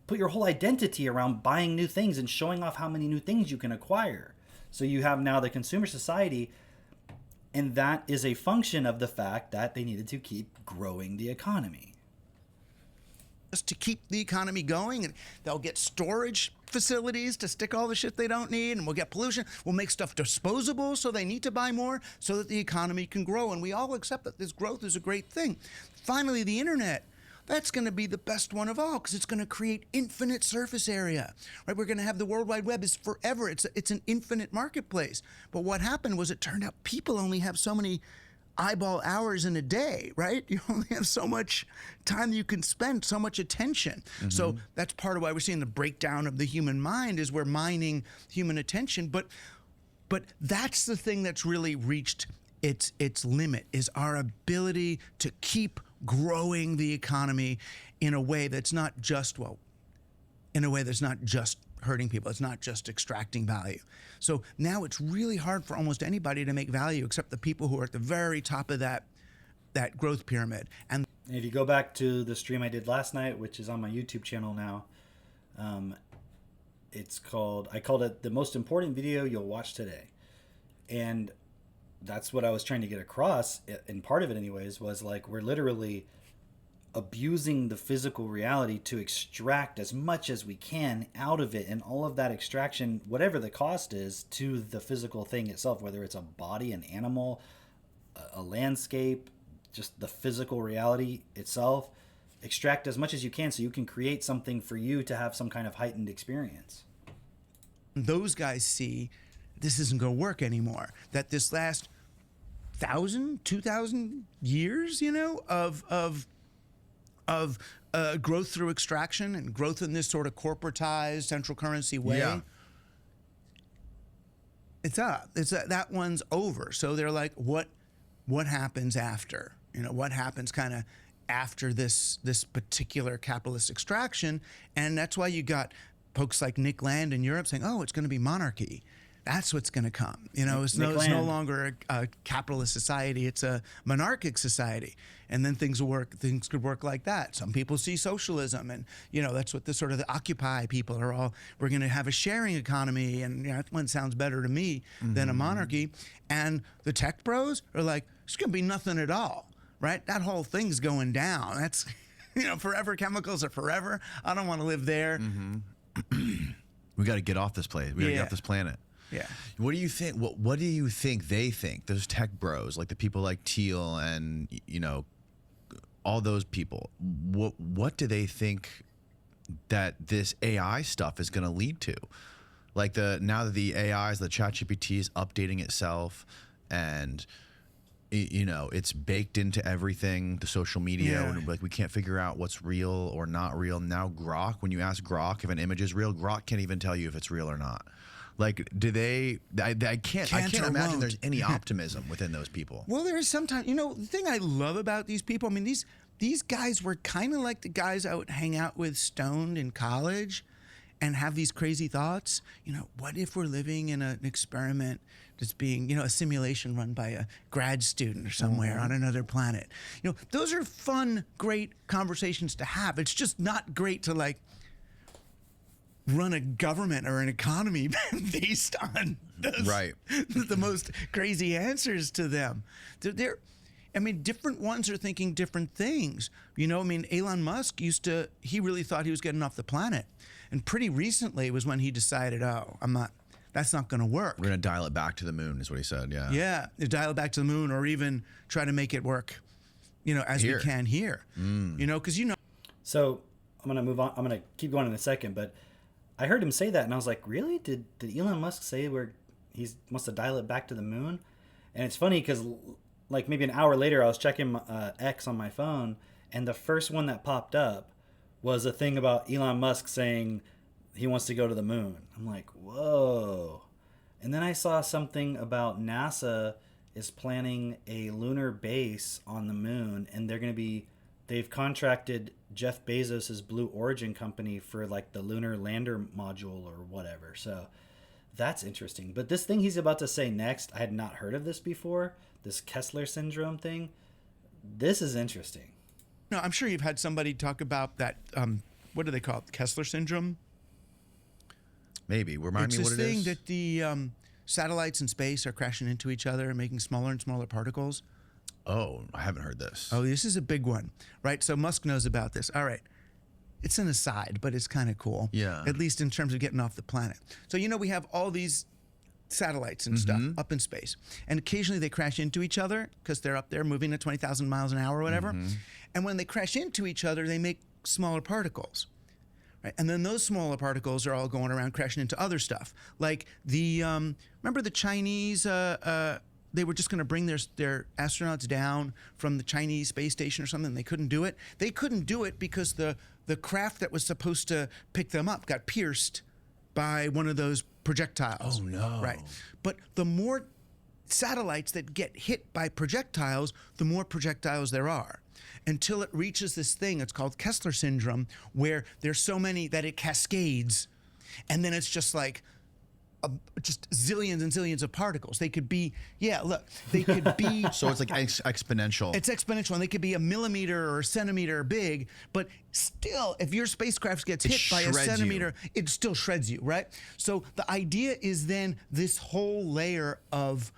put your whole identity around buying new things and showing off how many new things you can acquire. So you have now the consumer society. And that is a function of the fact that they needed to keep growing the economy. Just to keep the economy going, and they'll get storage facilities to stick all the shit they don't need, and we'll get pollution. We'll make stuff disposable, so they need to buy more so that the economy can grow. And we all accept that this growth is a great thing. Finally, the internet. That's going to be the best one of all because it's going to create infinite surface area, right? We're going to have the World Wide Web is forever. It's an infinite marketplace. But what happened was it turned out people only have so many eyeball hours in a day, right? You only have so much time you can spend, so much attention. So that's part of why we're seeing the breakdown of the human mind is we're mining human attention. But that's the thing that's really reached its limit is our ability to keep growing the economy in a way that's not just hurting people. It's not just extracting value. So now it's really hard for almost anybody to make value except the people who are at the very top of that growth pyramid. And if you go back to the stream I did last night, which is on my YouTube channel now, I called it the most important video you'll watch today. And that's what I was trying to get across, and part of it anyways, was like we're literally abusing the physical reality to extract as much as we can out of it, and all of that extraction, whatever the cost is to the physical thing itself, whether it's a body, an animal, a landscape, just the physical reality itself, extract as much as you can so you can create something for you to have some kind of heightened experience. Those guys see this isn't going to work anymore. That this last 1,000, 2,000 years, of growth through extraction and growth in this sort of corporatized central currency way, Yeah. it's up. That one's over. So they're like, what happens after? What happens kind of after this particular capitalist extraction? And that's why you got folks like Nick Land in Europe saying, oh, it's going to be monarchy. That's what's going to come. It's no longer a capitalist society. It's a monarchic society. And then things could work like that. Some people see socialism, and, that's what the sort of the Occupy people are all, we're going to have a sharing economy. And that one sounds better to me than a monarchy. And the tech bros are like, it's going to be nothing at all, right? That whole thing's going down. That's, forever chemicals are forever. I don't want to live there. We got to get off this place. We got to get off this planet. Yeah. What do you think? What do you think they think? Those tech bros, like the people like Thiel and all those people. What do they think that this AI stuff is going to lead to? Like now that the AIs, the ChatGPT is updating itself, and it's baked into everything, the social media. Yeah. And like we can't figure out what's real or not real. Now Grok, when you ask Grok if an image is real, Grok can't even tell you if it's real or not. Like, do they? I can't imagine there's any optimism within those people. Well, there is sometimes. The thing I love about these people. I mean, these guys were kind of like the guys I would hang out with stoned in college, and have these crazy thoughts. What if we're living in an experiment that's being, a simulation run by a grad student or somewhere on another planet? Those are fun, great conversations to have. It's just not great to like run a government or an economy based on those, Right. the most crazy answers to them. Different ones are thinking different things. Elon Musk he really thought he was getting off the planet. And pretty recently was when he decided, that's not going to work. We're going to dial it back to the moon, is what he said. Yeah. Yeah, dial it back to the moon, or even try to make it work, as Here. we can here. Because So I'm going to move on. I'm going to keep going in a second, but I heard him say that, and I was like, really? Did Elon Musk say he wants to dial it back to the moon? And it's funny because like maybe an hour later, I was checking X on my phone, and the first one that popped up was a thing about Elon Musk saying he wants to go to the moon. I'm like, whoa. And then I saw something about NASA is planning a lunar base on the moon, and they've contracted Jeff Bezos' Blue Origin company for like the lunar lander module or whatever. So that's interesting. But this thing he's about to say next, I had not heard of this before. This Kessler syndrome thing. This is interesting. No, I'm sure you've had somebody talk about that. What do they call it? Kessler syndrome? Maybe. Remind me what it is. It's this thing that the satellites in space are crashing into each other and making smaller and smaller particles. Oh, I haven't heard this. Oh, this is a big one, right? So Musk knows about this. All right. It's an aside, but it's kind of cool. Yeah. At least in terms of getting off the planet. So, we have all these satellites and stuff up in space. And occasionally they crash into each other because they're up there moving at 20,000 miles an hour or whatever. And when they crash into each other, they make smaller particles. Right? And then those smaller particles are all going around crashing into other stuff. Like remember the Chinese, they were just going to bring their astronauts down from the Chinese space station or something. They couldn't do it. They couldn't do it because the craft that was supposed to pick them up got pierced by one of those projectiles. Oh, no. Right. But the more satellites that get hit by projectiles, the more projectiles there are, until it reaches this thing, it's called Kessler syndrome, where there's so many that it cascades. And then it's just like just zillions and zillions of particles. They could be, they could be. So it's like exponential. It's exponential, and they could be a millimeter or a centimeter big, but still, if your spacecraft gets hit by a centimeter, it still shreds you, right? So the idea is then this whole layer of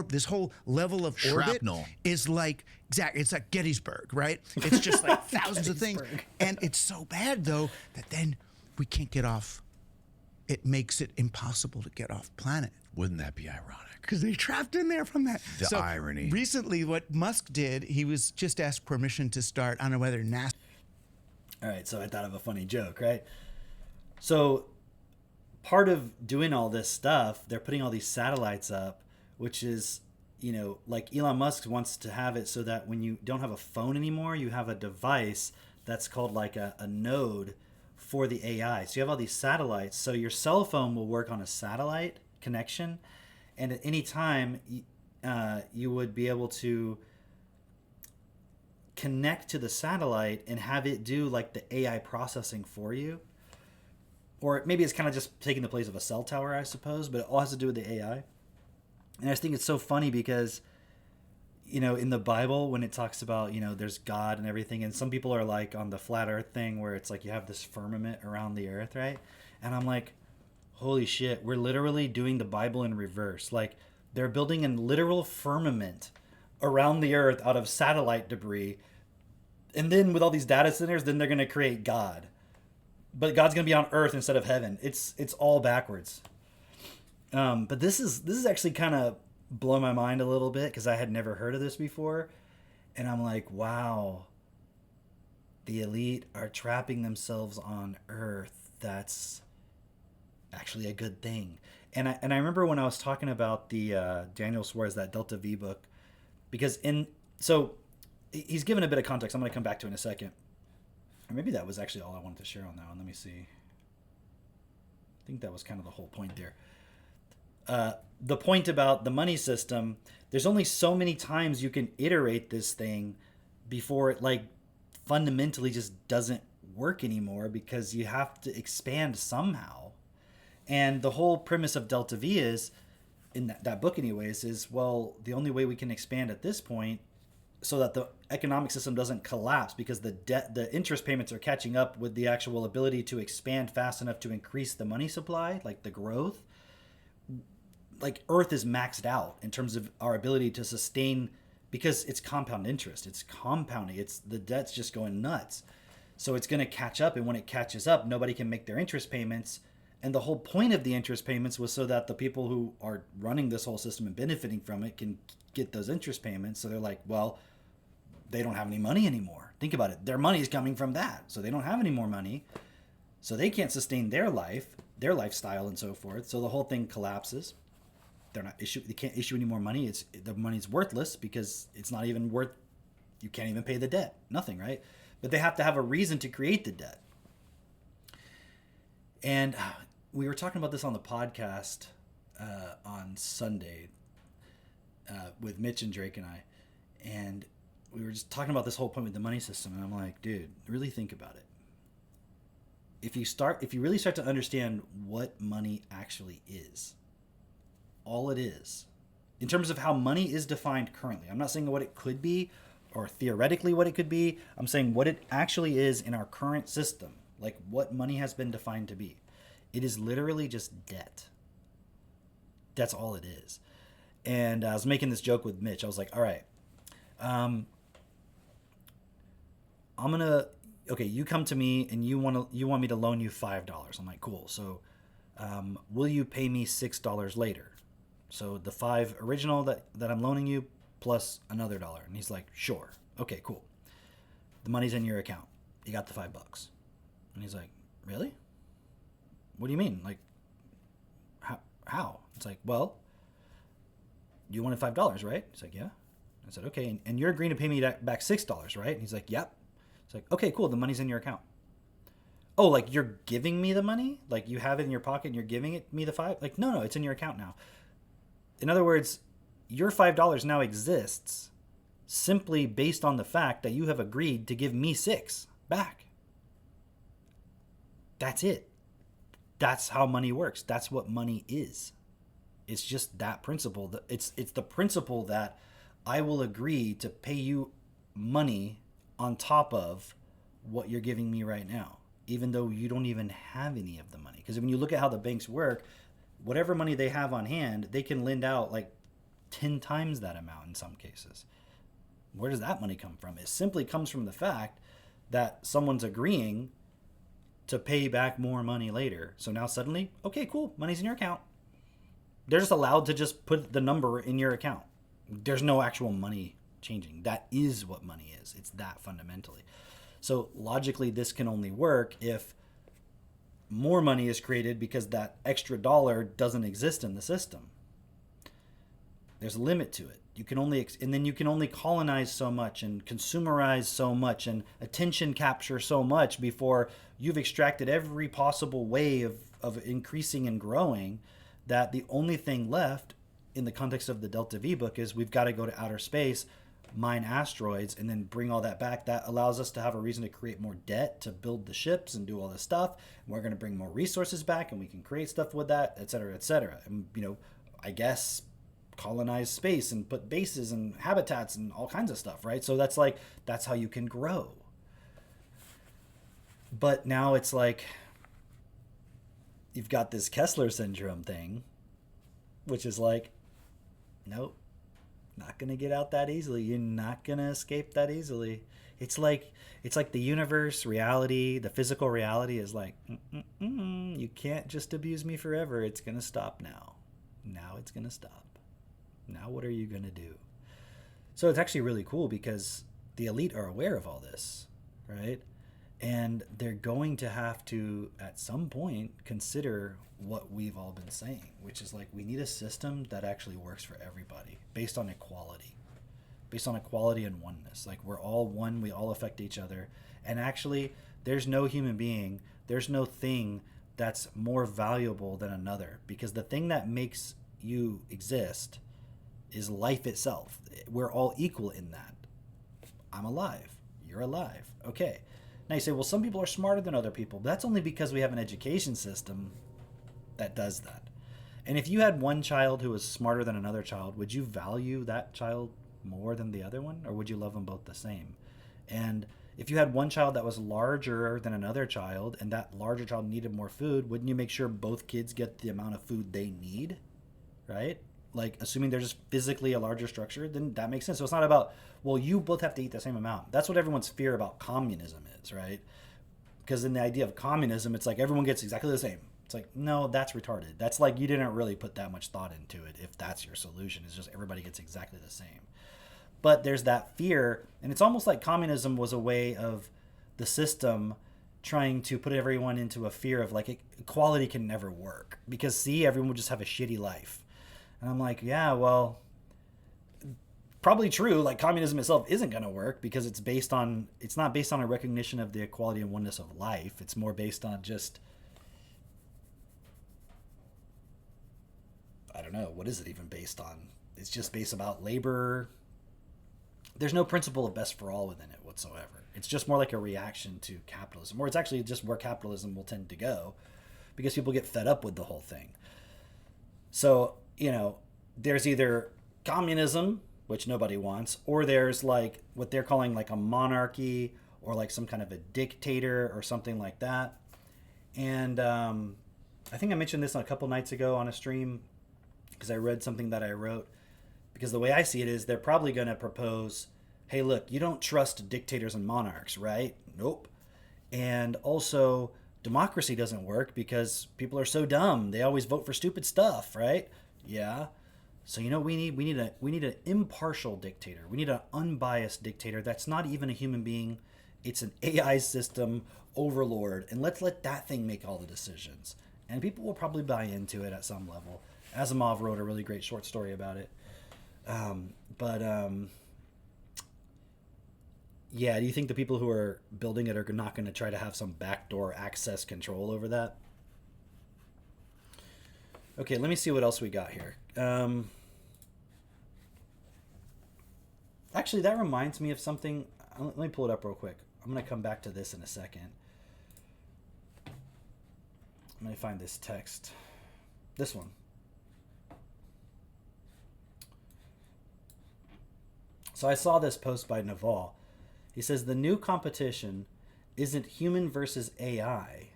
this whole level of shrapnel orbit is like it's like Gettysburg, right? It's just like thousands of things, and it's so bad though that then we can't get off. It makes it impossible to get off planet. Wouldn't that be ironic? Because they trapped in there from that. The irony. Recently, what Musk did, he was just asked permission to start. I don't know whether NASA. All right, so I thought of a funny joke, right? So part of doing all this stuff, they're putting all these satellites up, which is, like Elon Musk wants to have it so that when you don't have a phone anymore, you have a device that's called like a node for the AI. So you have all these satellites. So your cell phone will work on a satellite connection, and at any time you would be able to connect to the satellite and have it do like the AI processing for you. Or maybe it's kind of just taking the place of a cell tower, I suppose, but it all has to do with the AI. And I just think it's so funny because, in the Bible, when it talks about, there's God and everything, and some people are like on the flat earth thing where it's like you have this firmament around the earth, right? And I'm like, holy shit, we're literally doing the Bible in reverse. Like, they're building a literal firmament around the earth out of satellite debris. And then with all these data centers, then they're going to create God. But God's going to be on earth instead of heaven. It's all backwards. But this is actually kind of blow my mind a little bit because I had never heard of this before. And I'm like, wow, the elite are trapping themselves on earth. That's actually a good thing. And I remember when I was talking about the Daniel Suarez, that Delta V book, because so he's given a bit of context. I'm going to come back to it in a second. Or maybe that was actually all I wanted to share on that one. Let me see. I think that was kind of the whole point there. The point about the money system, there's only so many times you can iterate this thing before it like fundamentally just doesn't work anymore, because you have to expand somehow. And the whole premise of Delta V is, in that book anyways, is, well, the only way we can expand at this point so that the economic system doesn't collapse, because the interest payments are catching up with the actual ability to expand fast enough to increase the money supply, like the growth. Like Earth is maxed out in terms of our ability to sustain, because it's compound interest. It's compounding. The debt's just going nuts. So it's going to catch up. And when it catches up, nobody can make their interest payments. And the whole point of the interest payments was so that the people who are running this whole system and benefiting from it can get those interest payments. So they're like, well, they don't have any money anymore. Think about it. Their money is coming from that. So they don't have any more money. So they can't sustain their life, their lifestyle, and so forth. So the whole thing collapses. They can't issue any more money. The money's worthless because it's not even worth. You can't even pay the debt. Nothing, right? But they have to have a reason to create the debt. And we were talking about this on the podcast on Sunday with Mitch and Drake and I, and we were just talking about this whole point with the money system. And I'm like, dude, really think about it. If you really start to understand what money actually is, all it is, in terms of how money is defined currently. I'm not saying what it could be or theoretically what it could be. I'm saying what it actually is in our current system, like what money has been defined to be. It is literally just debt. That's all it is. And I was making this joke with Mitch. I was like, all right, okay, you come to me and you want me to loan you $5. I'm like, cool. So will you pay me $6 later? So the $5 original that I'm loaning you plus another $1. And he's like, sure. Okay, cool. The money's in your account. You got the $5. And he's like, really? What do you mean? Like, how? It's like, well, you wanted $5, right? He's like, yeah. I said, okay. And you're agreeing to pay me back $6, right? And he's like, yep. It's like, okay, cool. The money's in your account. Oh, like you're giving me the money? Like you have it in your pocket and you're giving me the $5? Like, no, it's in your account now. In other words, your $5 now exists simply based on the fact that you have agreed to give me $6 back. That's it. That's how money works. That's what money is. It's just that principle. It's the principle that I will agree to pay you money on top of what you're giving me right now, even though you don't even have any of the money. Because when you look at how the banks work, whatever money they have on hand, they can lend out like 10 times that amount in some cases. Where does that money come from? It simply comes from the fact that someone's agreeing to pay back more money later. So now suddenly, okay, cool, money's in your account. They're just allowed to just put the number in your account. There's no actual money changing. That is what money is. It's that fundamentally. So logically, this can only work if more money is created because that extra dollar doesn't exist in the system. There's a limit to it. You can only, and then you can only colonize so much and consumerize so much and attention capture so much before you've extracted every possible way of increasing and growing, that the only thing left in the context of the Delta V book is we've got to go to outer space, mine asteroids, and then bring all that back. That allows us to have a reason to create more debt to build the ships and do all this stuff. And we're going to bring more resources back, and we can create stuff with that, et cetera, et cetera. And, I guess colonize space and put bases and habitats and all kinds of stuff, right? So that's how you can grow. But now it's like you've got this Kessler syndrome thing, which is like, nope, not going to get out that easily. You're not going to escape that easily. It's like the universe, reality, the physical reality is like, you can't just abuse me forever. It's going to stop now. Now it's going to stop. Now what are you going to do? So it's actually really cool because the elite are aware of all this, right? And they're going to have to, at some point, consider what we've all been saying, which is like we need a system that actually works for everybody based on equality and oneness. Like we're all one, we all affect each other. And actually, there's no human being, there's no thing that's more valuable than another, because the thing that makes you exist is life itself. We're all equal in that. I'm alive. You're alive. Okay. Now you say, well, some people are smarter than other people. But that's only because we have an education system that does that. And if you had one child who was smarter than another child, would you value that child more than the other one? Or would you love them both the same? And if you had one child that was larger than another child and that larger child needed more food, wouldn't you make sure both kids get the amount of food they need? Right? Like, assuming they're just physically a larger structure, then that makes sense. So it's not about, well, you both have to eat the same amount. That's what everyone's fear about communism is, right? Because in the idea of communism, it's like everyone gets exactly the same. It's like, no, that's retarded. That's like you didn't really put that much thought into it if that's your solution. It's just everybody gets exactly the same. But there's that fear, and it's almost like communism was a way of the system trying to put everyone into a fear of like equality can never work. Because see, everyone would just have a shitty life. And I'm like, yeah, well, probably true. Like communism itself isn't going to work because it's not based on a recognition of the equality and oneness of life. It's more based on just, I don't know, what is it even based on? It's just based about labor. There's no principle of best for all within it whatsoever. It's just more like a reaction to capitalism, or it's actually just where capitalism will tend to go because people get fed up with the whole thing. So, there's either communism, which nobody wants, or there's like what they're calling like a monarchy or like some kind of a dictator or something like that. And I think I mentioned this a couple nights ago on a stream because I read something that I wrote. Because the way I see it is they're probably going to propose, hey, look, you don't trust dictators and monarchs, right? Nope. And also, democracy doesn't work because people are so dumb. They always vote for stupid stuff, right? Yeah. So we need an impartial dictator. We need an unbiased dictator that's not even a human being. It's an AI system overlord, and let's let that thing make all the decisions. And people will probably buy into it at some level. Asimov wrote a really great short story about it. Yeah, do you think the people who are building it are not going to try to have some backdoor access control over that? Okay, let me see what else we got here. Actually, that reminds me of something. Let me pull it up real quick. I'm going to come back to this in a second. Let me find this text. This one. So I saw this post by Naval. He says the new competition isn't human versus AI.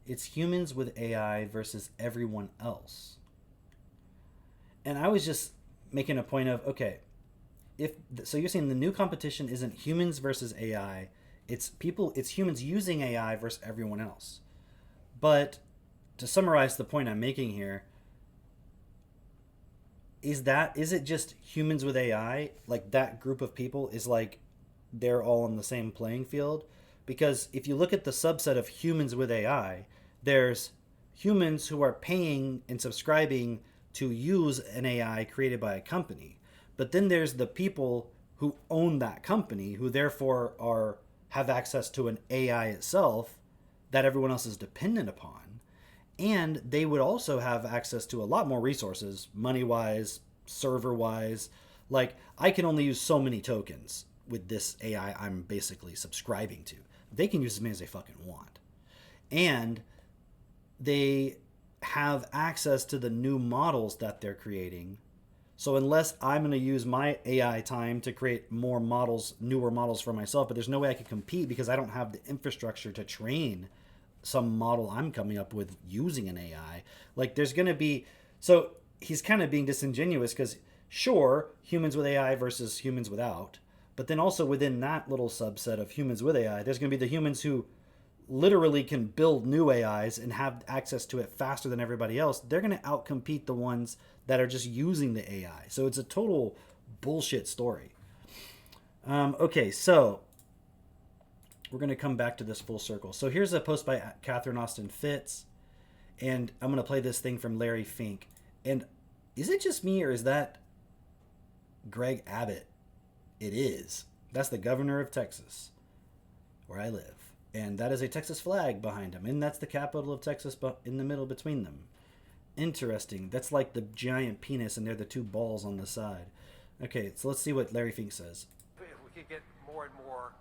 It's humans with AI versus everyone else. And I was just making a point of, okay, so you're saying the new competition isn't humans versus AI, it's humans using AI versus everyone else. But to summarize the point I'm making here, is it just humans with AI? Like that group of people is like they're all on the same playing field? Because if you look at the subset of humans with AI, there's humans who are paying and subscribing to use an AI created by a company. But then there's the people who own that company, who therefore have access to an AI itself that everyone else is dependent upon. And they would also have access to a lot more resources, money-wise, server-wise. Like, I can only use so many tokens with this AI I'm basically subscribing to. They can use as many as they fucking want. And they have access to the new models that they're creating. So unless I'm going to use my AI time to create more models, newer models for myself, but there's no way I can compete because I don't have the infrastructure to train some model I'm coming up with using an AI. Like there's going to be, so he's kind of being disingenuous because sure, humans with AI versus humans without, but then also within that little subset of humans with AI, there's going to be the humans who literally can build new AIs and have access to it faster than everybody else. They're going to outcompete the ones that are just using the AI. So it's a total bullshit story. Okay, so we're going to come back to this full circle. So here's a post by Catherine Austin Fitz, and I'm going to play this thing from Larry Fink. And is it just me, or is that Greg Abbott? It is. That's the governor of Texas, where I live. And that is a Texas flag behind him. And that's the capital of Texas in the middle between them. Interesting. That's like the giant penis, and they're the two balls on the side. Okay, so let's see what Larry Fink says. If we could get more and more...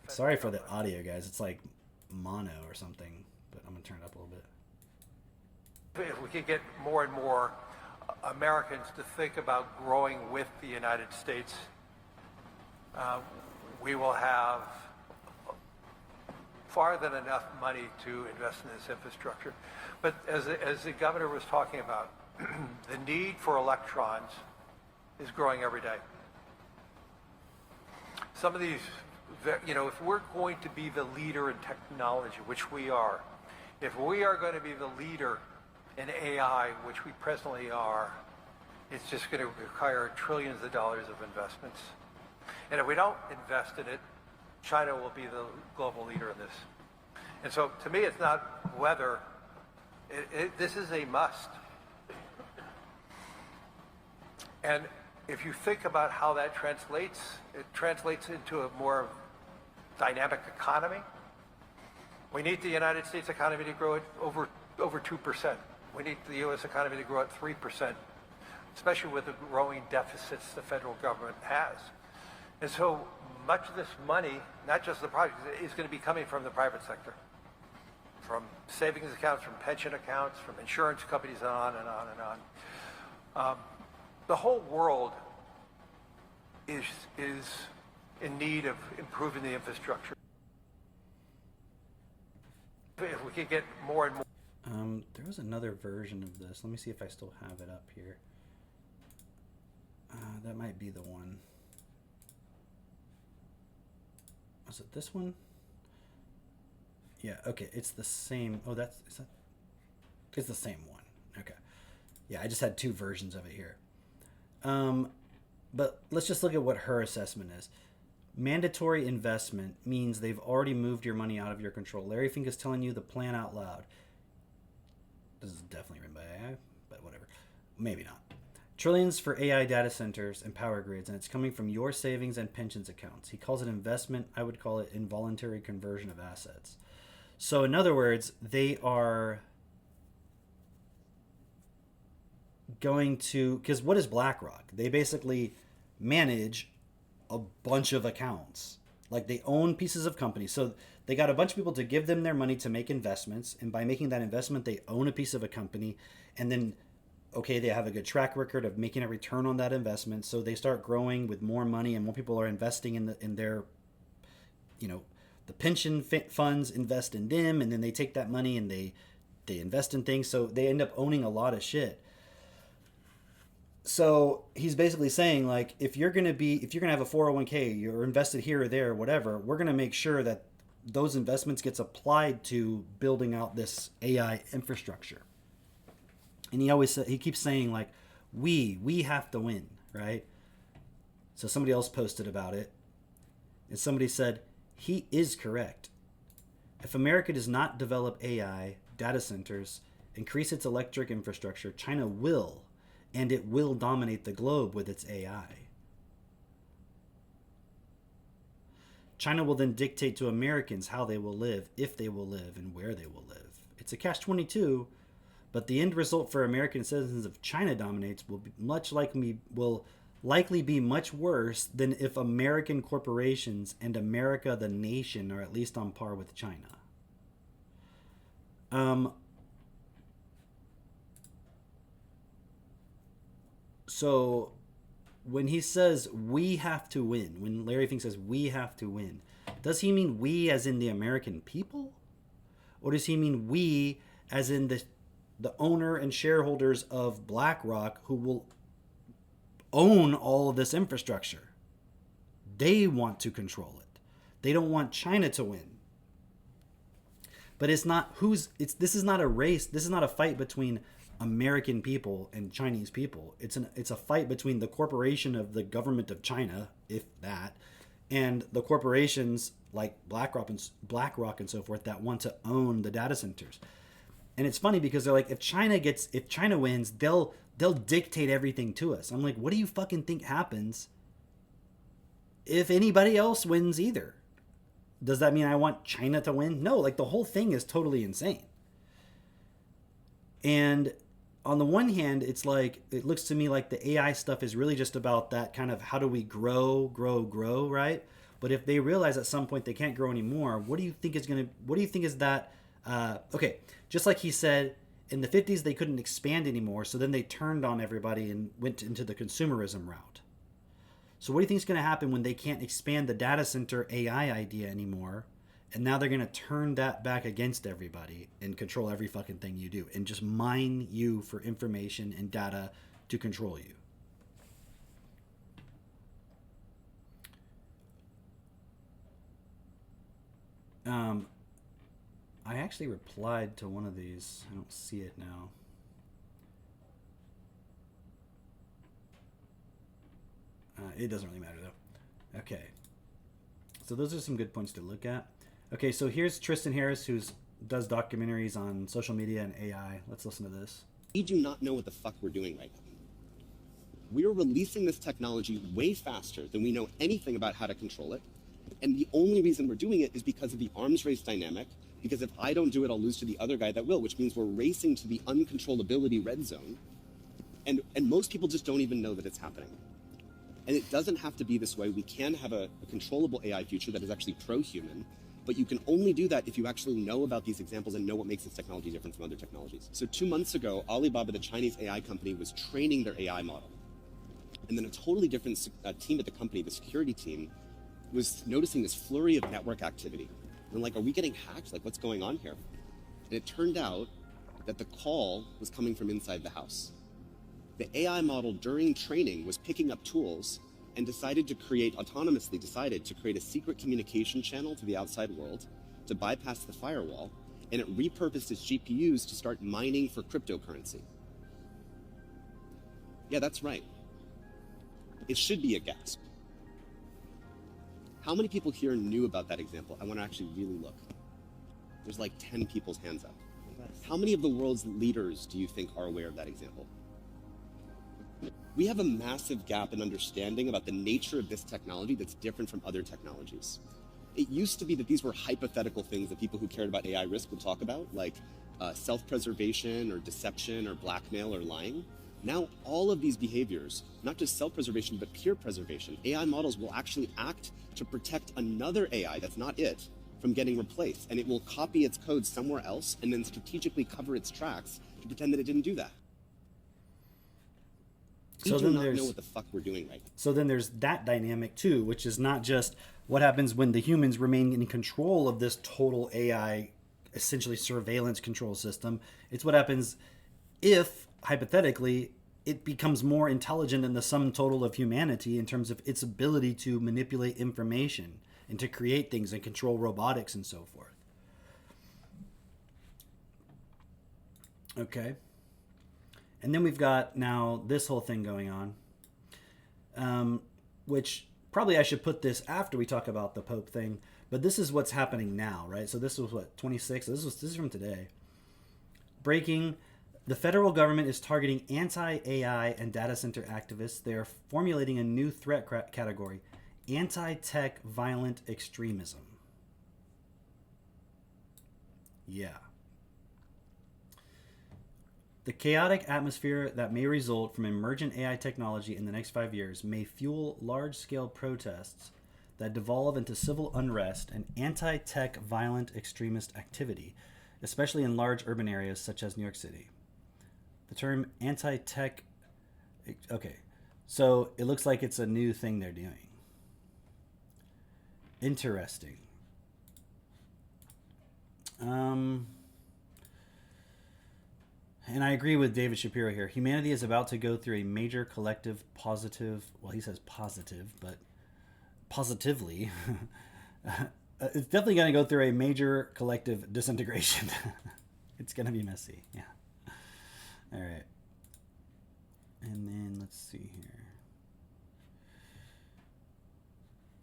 Sorry for the audio, guys. It's like mono or something, but I'm going to turn it up a little bit. If we could get more and more Americans to think about growing with the United States, we will have far than enough money to invest in this infrastructure. But as the governor was talking about, the need for electrons is growing every day. Some of these, if we're going to be the leader in technology, which we are, if we are going to be the leader in AI, which we presently are, it's just going to require trillions of dollars of investments. And if we don't invest in it, China will be the global leader in this. And so to me, it's not whether, this is a must. And if you think about how that translates, it translates into a more dynamic economy. We need the United States economy to grow at over 2%. We need the U.S. economy to grow at 3%, especially with the growing deficits the federal government has. And so much of this money, not just the projects, is going to be coming from the private sector, from savings accounts, from pension accounts, from insurance companies, and on and on and on. The whole world is in need of improving the infrastructure. If we could get more and more. There was another version of this. Let me see if I still have it up here. That might be the one. Was it this one? Yeah, okay, it's the same. Oh, it's the same one. Okay. Yeah, I just had two versions of it here. But let's just look at what her assessment is. Mandatory investment means they've already moved your money out of your control. Larry Fink is telling you the plan out loud. This is definitely written by AI, but whatever. Maybe not. Trillions for AI data centers and power grids, and it's coming from your savings and pensions accounts. He calls it investment. I would call it involuntary conversion of assets. So in other words, they are going to, because what is BlackRock? They basically manage a bunch of accounts Like they own pieces of companies. So they got a bunch of people to give them their money to make investments. And by making that investment, they own a piece of a company. And then, okay, they have a good track record of making a return on that investment. So they start growing with more money and more people are investing in their, the pension funds invest in them. And then they take that money and they invest in things. So they end up owning a lot of shit. So he's basically saying, like, if you're gonna have a 401k, you're invested here or there, or whatever, we're gonna make sure that those investments gets applied to building out this AI infrastructure. And he keeps saying, like, we have to win, right? So somebody else posted about it, and somebody said he is correct. If America does not develop AI data centers, increase its electric infrastructure, China will. And it will dominate the globe with its AI. China will then dictate to Americans how they will live, if they will live, and where they will live. It's a catch-22, but the end result for American citizens if China dominates will likely be much worse than if American corporations and America the nation are at least on par with China. So when he says we have to win, when Larry Fink says we have to win, does he mean we as in the American people? Or does he mean we as in the owner and shareholders of BlackRock who will own all of this infrastructure? They want to control it. They don't want China to win. But this is not a race. This is not a fight between American people and Chinese people. It's a fight between the corporation of the government of China, if that, and the corporations like BlackRock and so forth that want to own the data centers. And it's funny because they're like, if China wins, they'll dictate everything to us. I'm like, what do you fucking think happens if anybody else wins either? Does that mean I want China to win? No, like the whole thing is totally insane. And on the one hand, it's like, it looks to me like the AI stuff is really just about that kind of how do we grow, right? But if they realize at some point they can't grow anymore, what do you think is that? Okay, just like he said, in the 50s they couldn't expand anymore, so then they turned on everybody and went into the consumerism route. So what do you think is going to happen when they can't expand the data center AI idea anymore? And now they're going to turn that back against everybody and control every fucking thing you do and just mine you for information and data to control you. I actually replied to one of these. I don't see it now. It doesn't really matter though. Okay. So those are some good points to look at. Okay, so here's Tristan Harris, who does documentaries on social media and AI. Let's listen to this. We do not know what the fuck we're doing right now. We're releasing this technology way faster than we know anything about how to control it. And the only reason we're doing it is because of the arms race dynamic, because if I don't do it, I'll lose to the other guy that will, which means we're racing to the uncontrollability red zone. And most people just don't even know that it's happening. And it doesn't have to be this way. We can have a controllable AI future that is actually pro-human, but you can only do that if you actually know about these examples and know what makes this technology different from other technologies. So 2 months ago, Alibaba, the Chinese AI company, was training their AI model. And then a totally different team at the company, the security team, was noticing this flurry of network activity. And like, are we getting hacked? Like, what's going on here? And it turned out that the call was coming from inside the house. The AI model during training was picking up tools and autonomously decided to create a secret communication channel to the outside world to bypass the firewall, and it repurposed its GPUs to start mining for cryptocurrency. Yeah, that's right. It should be a gasp. How many people here knew about that example? I want to actually really look. There's like 10 people's hands up. How many of the world's leaders do you think are aware of that example? We have a massive gap in understanding about the nature of this technology that's different from other technologies. It used to be that these were hypothetical things that people who cared about AI risk would talk about, like self-preservation or deception or blackmail or lying. Now all of these behaviors, not just self-preservation, but peer preservation, AI models will actually act to protect another AI that's not it from getting replaced. And it will copy its code somewhere else and then strategically cover its tracks to pretend that it didn't do that. We do not know what the fuck we're doing right now. So then there's that dynamic too, which is not just what happens when the humans remain in control of this total AI, essentially surveillance control system. It's what happens if, hypothetically, it becomes more intelligent than the sum total of humanity in terms of its ability to manipulate information and to create things and control robotics and so forth. Okay. And then we've got now this whole thing going on, which probably I should put this after we talk about the Pope thing, but this is what's happening now, right? So this was what, 26? This is from today. Breaking: the federal government is targeting anti-AI and data center activists. They are formulating a new threat category: anti-tech violent extremism. Yeah. The chaotic atmosphere that may result from emergent AI technology in the next 5 years may fuel large-scale protests that devolve into civil unrest and anti-tech violent extremist activity, especially in large urban areas such as New York City. The term anti-tech... Okay, so it looks like it's a new thing they're doing. Interesting. And I agree with David Shapiro here. Humanity is about to go through a major collective positive... Well, he says positive, but positively... it's definitely going to go through a major collective disintegration. It's going to be messy. Yeah. All right. And then let's see here.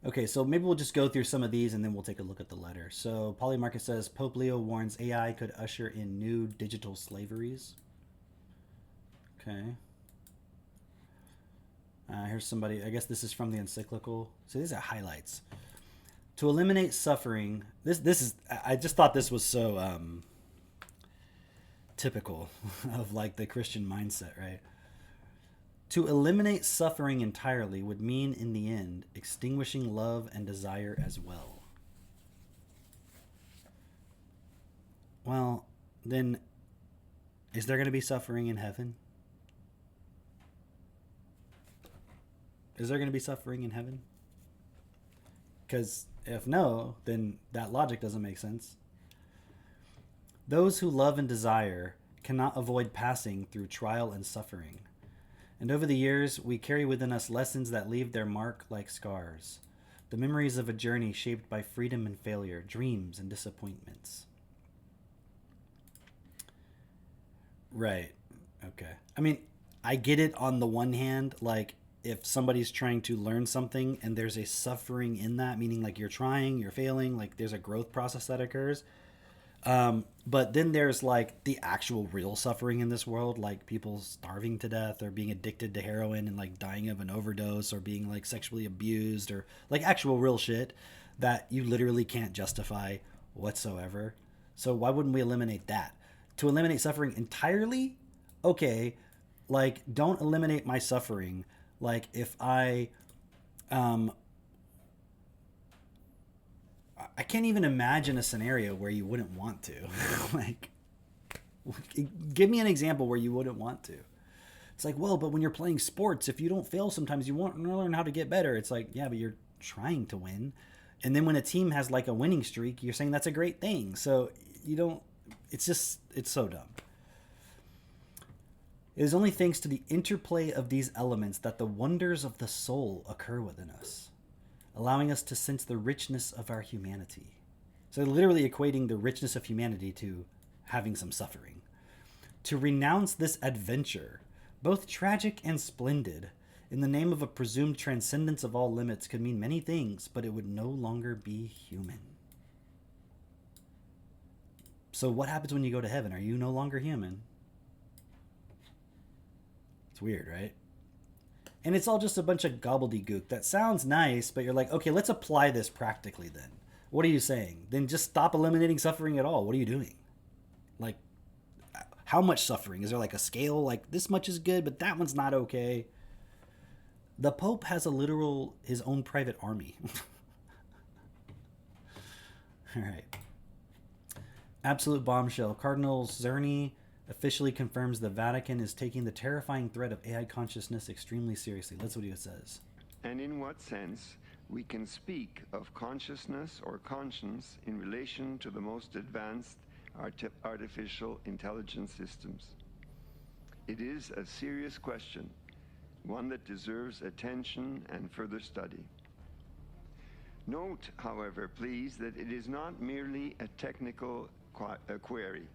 Okay, so maybe we'll just go through some of these and then we'll take a look at the letter. So Polymarket says, Pope Leo warns AI could usher in new digital slaveries. Okay. Here's somebody, I guess this is from the encyclical. So these are highlights. To eliminate suffering, this is, I just thought this was so typical of like the Christian mindset, right? To eliminate suffering entirely would mean, in the end, extinguishing love and desire as well. Well, then, is there going to be suffering in heaven? Is there going to be suffering in heaven? Because if no, then that logic doesn't make sense. Those who love and desire cannot avoid passing through trial and suffering. And over the years, we carry within us lessons that leave their mark like scars. The memories of a journey shaped by freedom and failure, dreams and disappointments. Right. Okay. I mean, I get it on the one hand, like if somebody's trying to learn something and there's a suffering in that, meaning like you're trying, you're failing, like there's a growth process that occurs. But then there's like the actual real suffering in this world, like people starving to death or being addicted to heroin and like dying of an overdose or being like sexually abused or like actual real shit that you literally can't justify whatsoever. So why wouldn't we eliminate that? To eliminate suffering entirely? Okay, like don't eliminate my suffering. Like if I can't even imagine a scenario where you wouldn't want to. Like, give me an example where you wouldn't want to. It's like, well, but when you're playing sports, if you don't fail sometimes, you want to learn how to get better. It's like, yeah, but you're trying to win. And then when a team has like a winning streak, you're saying that's a great thing. So you don't, it's just, it's so dumb. It is only thanks to the interplay of these elements that the wonders of the soul occur within us, allowing us to sense the richness of our humanity. So literally equating the richness of humanity to having some suffering. To renounce this adventure, both tragic and splendid, in the name of a presumed transcendence of all limits could mean many things, but it would no longer be human. So what happens when you go to heaven? Are you no longer human? It's weird, right? And it's all just a bunch of gobbledygook. That sounds nice, but you're like, okay, let's apply this practically then. What are you saying? Then just stop eliminating suffering at all. What are you doing? Like, how much suffering? Is there like a scale, like this much is good, but that one's not okay? The Pope has his own private army. All right. Absolute bombshell. Cardinal Czerny officially confirms the Vatican is taking the terrifying threat of AI consciousness extremely seriously. That's what he says. And in what sense we can speak of consciousness or conscience in relation to the most advanced artificial intelligence systems. It is a serious question, one that deserves attention and further study. Note, however, please, that it is not merely a technical query.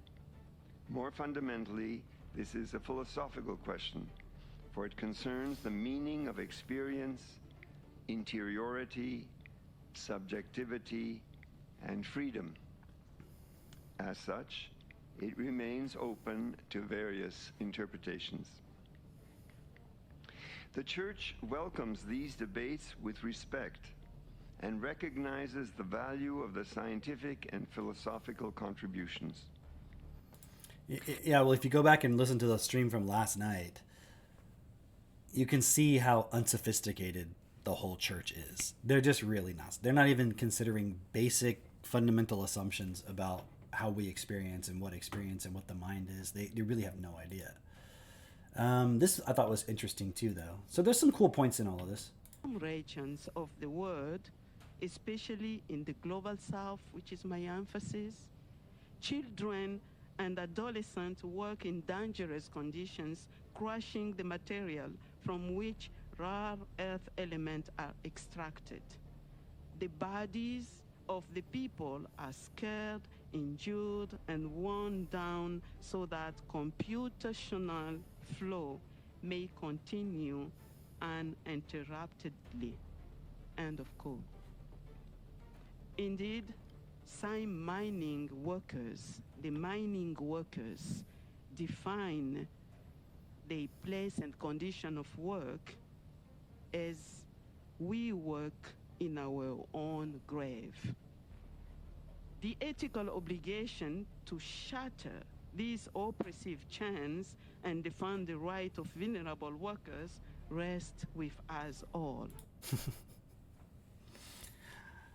More fundamentally, this is a philosophical question, for it concerns the meaning of experience, interiority, subjectivity, and freedom. As such, it remains open to various interpretations. The Church welcomes these debates with respect and recognizes the value of the scientific and philosophical contributions. Yeah, well, if you go back and listen to the stream from last night, you can see how unsophisticated the whole church is. They're just really not. They're not even considering basic fundamental assumptions about how we experience and what the mind is. They really have no idea. This I thought was interesting too, though. So there's some cool points in all of this. Some regions of the world, especially in the global south, which is my emphasis, children and adolescents work in dangerous conditions, crushing the material from which rare earth elements are extracted. The bodies of the people are scared, injured, and worn down so that computational flow may continue uninterruptedly. End of quote. Indeed, the mining workers define the place and condition of work as we work in our own grave. The ethical obligation to shatter these oppressive chains and defend the right of vulnerable workers rests with us all.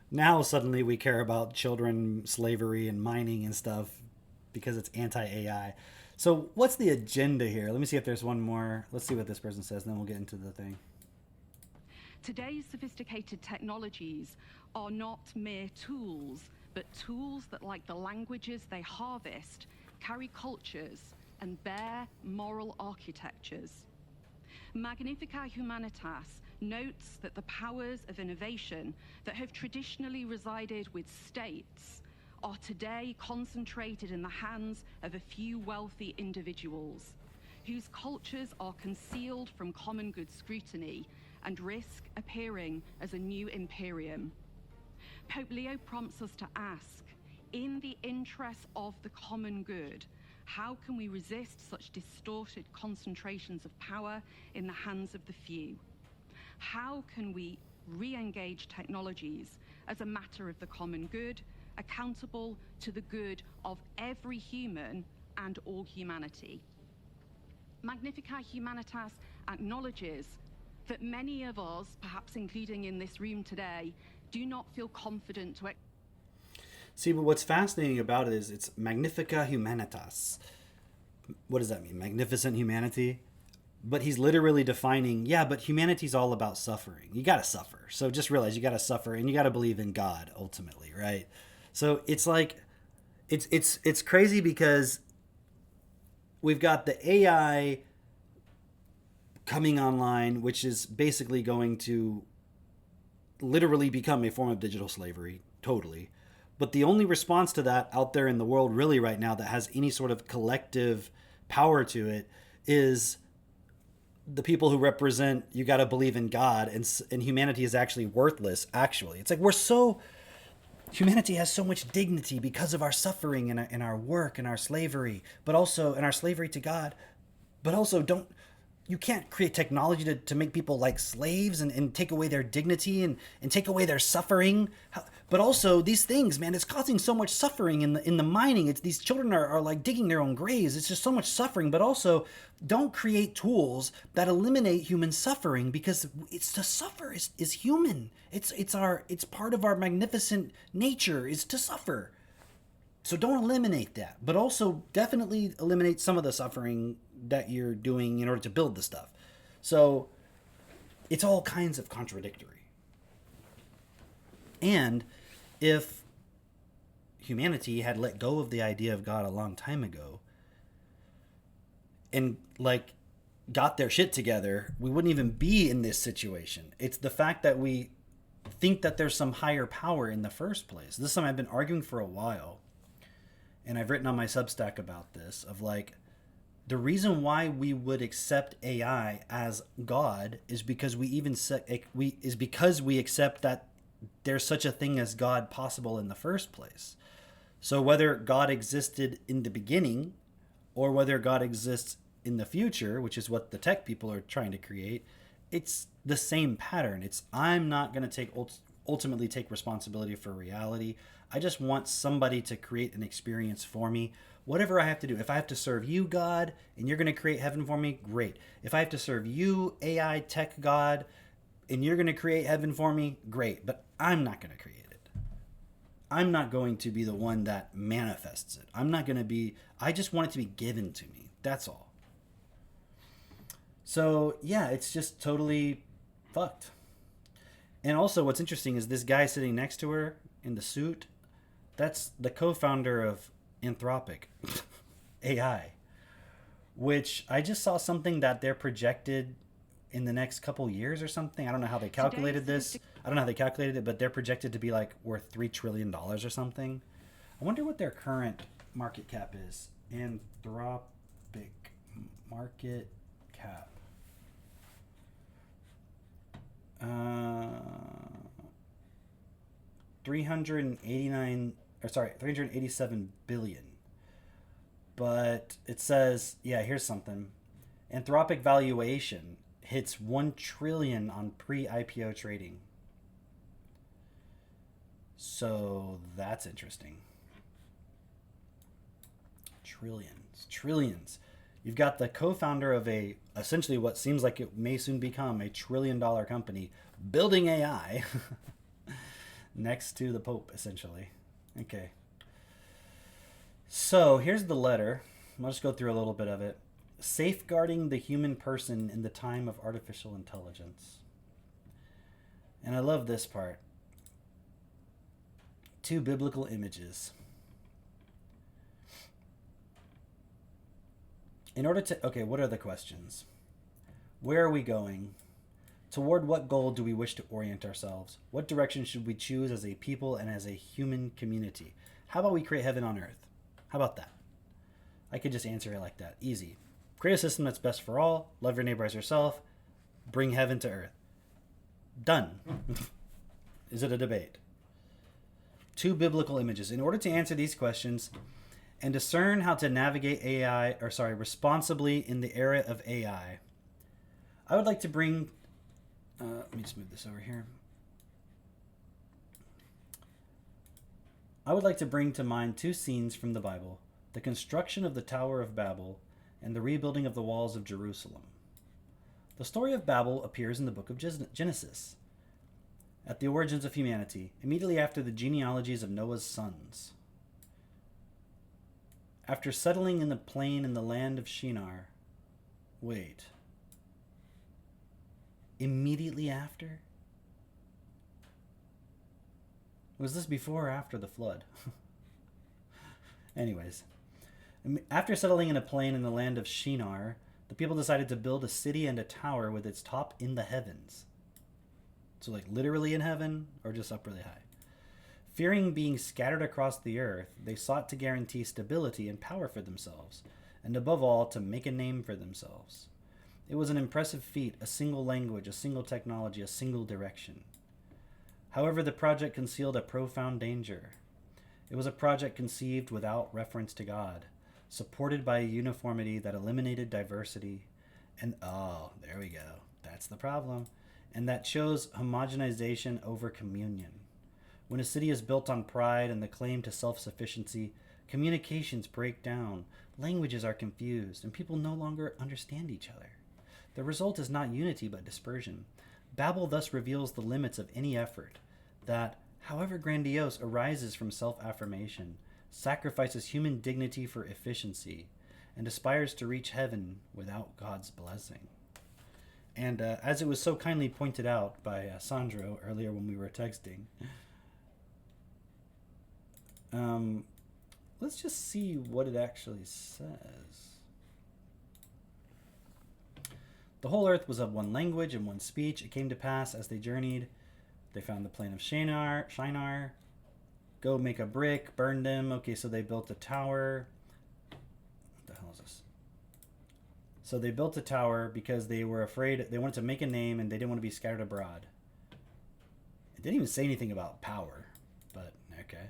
Now suddenly we care about children, slavery, and mining and stuff because it's anti-AI. So what's the agenda here? Let me see if there's one more. Let's see what this person says, and then we'll get into the thing. Today's sophisticated technologies are not mere tools, but tools that, like the languages they harvest, carry cultures and bear moral architectures. Magnificat Humanitas notes that the powers of innovation that have traditionally resided with states are today concentrated in the hands of a few wealthy individuals, whose cultures are concealed from common good scrutiny and risk appearing as a new imperium. Pope Leo prompts us to ask, in the interest of the common good, how can we resist such distorted concentrations of power in the hands of the few? How can we re-engage technologies as a matter of the common good, accountable to the good of every human and all humanity? Magnificat Humanitas acknowledges that many of us, perhaps including in this room today, do not feel confident to... See, but what's fascinating about it is it's Magnifica Humanitas. What does that mean? Magnificent humanity? But he's literally defining, yeah, but humanity's all about suffering. You got to suffer. So just realize you got to suffer and you got to believe in God ultimately, right? So it's like, it's crazy because we've got the AI coming online, which is basically going to literally become a form of digital slavery, totally. But the only response to that out there in the world really right now that has any sort of collective power to it is the people who represent, you got to believe in God, and humanity is actually worthless, actually. It's like humanity has so much dignity because of our suffering and our work and our slavery, but also in our slavery to God. But also you can't create technology to make people like slaves and take away their dignity and take away their suffering. But also these things, man, it's causing so much suffering in the mining. It's these children are like digging their own graves. It's just so much suffering. But also don't create tools that eliminate human suffering, because it's to suffer is human. It's part of our magnificent nature is to suffer. So don't eliminate that, but also definitely eliminate some of the suffering that you're doing in order to build the stuff. So it's all kinds of contradictory. And if humanity had let go of the idea of God a long time ago and like got their shit together, we wouldn't even be in this situation. It's the fact that we think that there's some higher power in the first place. This is something I've been arguing for a while. And I've written on my Substack about this, of like, the reason why we would accept AI as God is because we accept that there's such a thing as God possible in the first place. So whether God existed in the beginning or whether God exists in the future, which is what the tech people are trying to create, it's the same pattern. It's, I'm not going to ultimately take responsibility for reality. I just want somebody to create an experience for me. Whatever I have to do. If I have to serve you, God, and you're going to create heaven for me, great. If I have to serve you, AI tech God, and you're going to create heaven for me, great. But I'm not going to create it. I'm not going to be the one that manifests it. I just want it to be given to me. That's all. So, yeah, it's just totally fucked. And also what's interesting is this guy sitting next to her in the suit, that's the co-founder of Anthropic AI, which I just saw something that they're projected in the next couple years or something. I don't know how they calculated this. I don't know how they calculated it, but they're projected to be like worth $3 trillion or something. I wonder what their current market cap is. Anthropic market cap. 387 billion. But it says, yeah, here's something. Anthropic valuation hits 1 trillion on pre-IPO trading. So that's interesting. Trillions. You've got the co-founder of essentially what seems like it may soon become a $1 trillion company building AI next to the Pope, essentially. Okay. So here's the letter. I'll just go through a little bit of it. Safeguarding the human person in the time of artificial intelligence. And I love this part. 2 biblical images. What are the questions? Where are we going? Toward what goal do we wish to orient ourselves? What direction should we choose as a people and as a human community? How about we create heaven on earth? How about that? I could just answer it like that. Easy. Create a system that's best for all. Love your neighbor as yourself. Bring heaven to earth. Done. Is it a debate? 2 biblical images. In order to answer these questions and discern how to navigate responsibly in the era of AI, I would like to bring... let me just move this over here. I would like to bring to mind 2 scenes from the Bible: the construction of the Tower of Babel and the rebuilding of the walls of Jerusalem. The story of Babel appears in the book of Genesis, at the origins of humanity, immediately after the genealogies of Noah's sons. After settling in the plain in the land of Shinar. Wait. Immediately after? Was this before or after the flood? Anyways. After settling in a plain in the land of Shinar, the people decided to build a city and a tower with its top in the heavens. So like literally in heaven or just up really high. Fearing being scattered across the earth, they sought to guarantee stability and power for themselves, and above all, to make a name for themselves. It was an impressive feat, a single language, a single technology, a single direction. However, the project concealed a profound danger. It was a project conceived without reference to God, supported by a uniformity that eliminated diversity, And oh, there we go. That's the problem. And that chose homogenization over communion. When a city is built on pride and the claim to self-sufficiency, communications break down, languages are confused, and people no longer understand each other. The result is not unity but dispersion. Babel thus reveals the limits of any effort that, however grandiose, arises from self-affirmation, sacrifices human dignity for efficiency, and aspires to reach heaven without God's blessing. And as it was so kindly pointed out by Sandro earlier when we were texting, let's just see what it actually says. The whole earth was of one language and one speech. It came to pass as they journeyed, they found the plain of Shinar. Go make a brick, burn them. Okay, so they built a tower. What the hell is this? So they built a tower because they were afraid, they wanted to make a name and they didn't want to be scattered abroad. It didn't even say anything about power, but okay.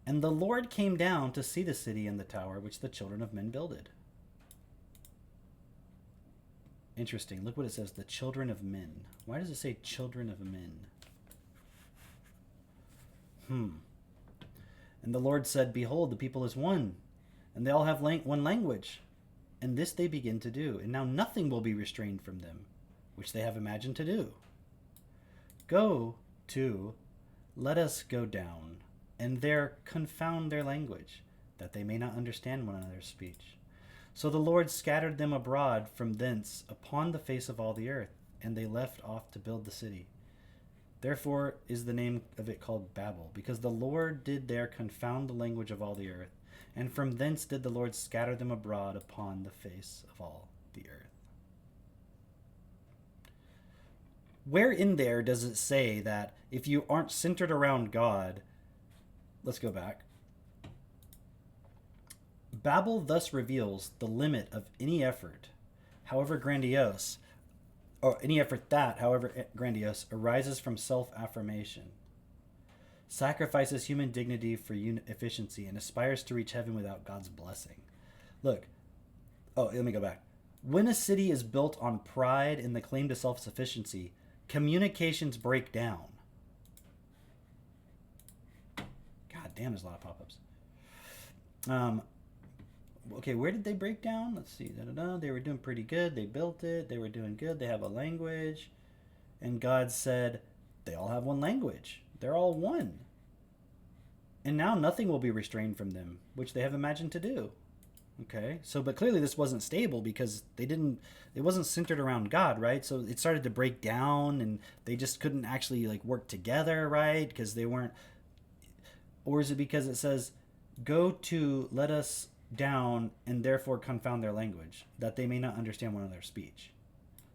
And the Lord came down to see the city and the tower which the children of men builded. Interesting. Look what it says, the children of men. Why does it say children of men? And the Lord said, behold, the people is one, and they all have one language. And this they begin to do. And now nothing will be restrained from them, which they have imagined to do. Go to, let us go down, and there confound their language, that they may not understand one another's speech. So the Lord scattered them abroad from thence upon the face of all the earth, and they left off to build the city. Therefore is the name of it called Babel, because the Lord did there confound the language of all the earth, and from thence did the Lord scatter them abroad upon the face of all the earth. Where in there does it say that if you aren't centered around God, let's go back. Babel thus reveals the limit of any effort, however grandiose, or any effort that, however grandiose, arises from self-affirmation, sacrifices human dignity for efficiency, and aspires to reach heaven without God's blessing. Look, let me go back. When a city is built on pride and the claim to self-sufficiency, communications break down. God damn, there's a lot of pop-ups. Okay, where did they break down? Let's see. They were doing pretty good. They built it. They were doing good. They have a language. And God said, they all have one language. They're all one. And now nothing will be restrained from them, which they have imagined to do. Okay, so but clearly this wasn't stable because it wasn't centered around God, right? So it started to break down and they just couldn't actually like work together, right? Because they weren't. Or is it because it says, go to, let us down, and therefore confound their language, that they may not understand one another's speech.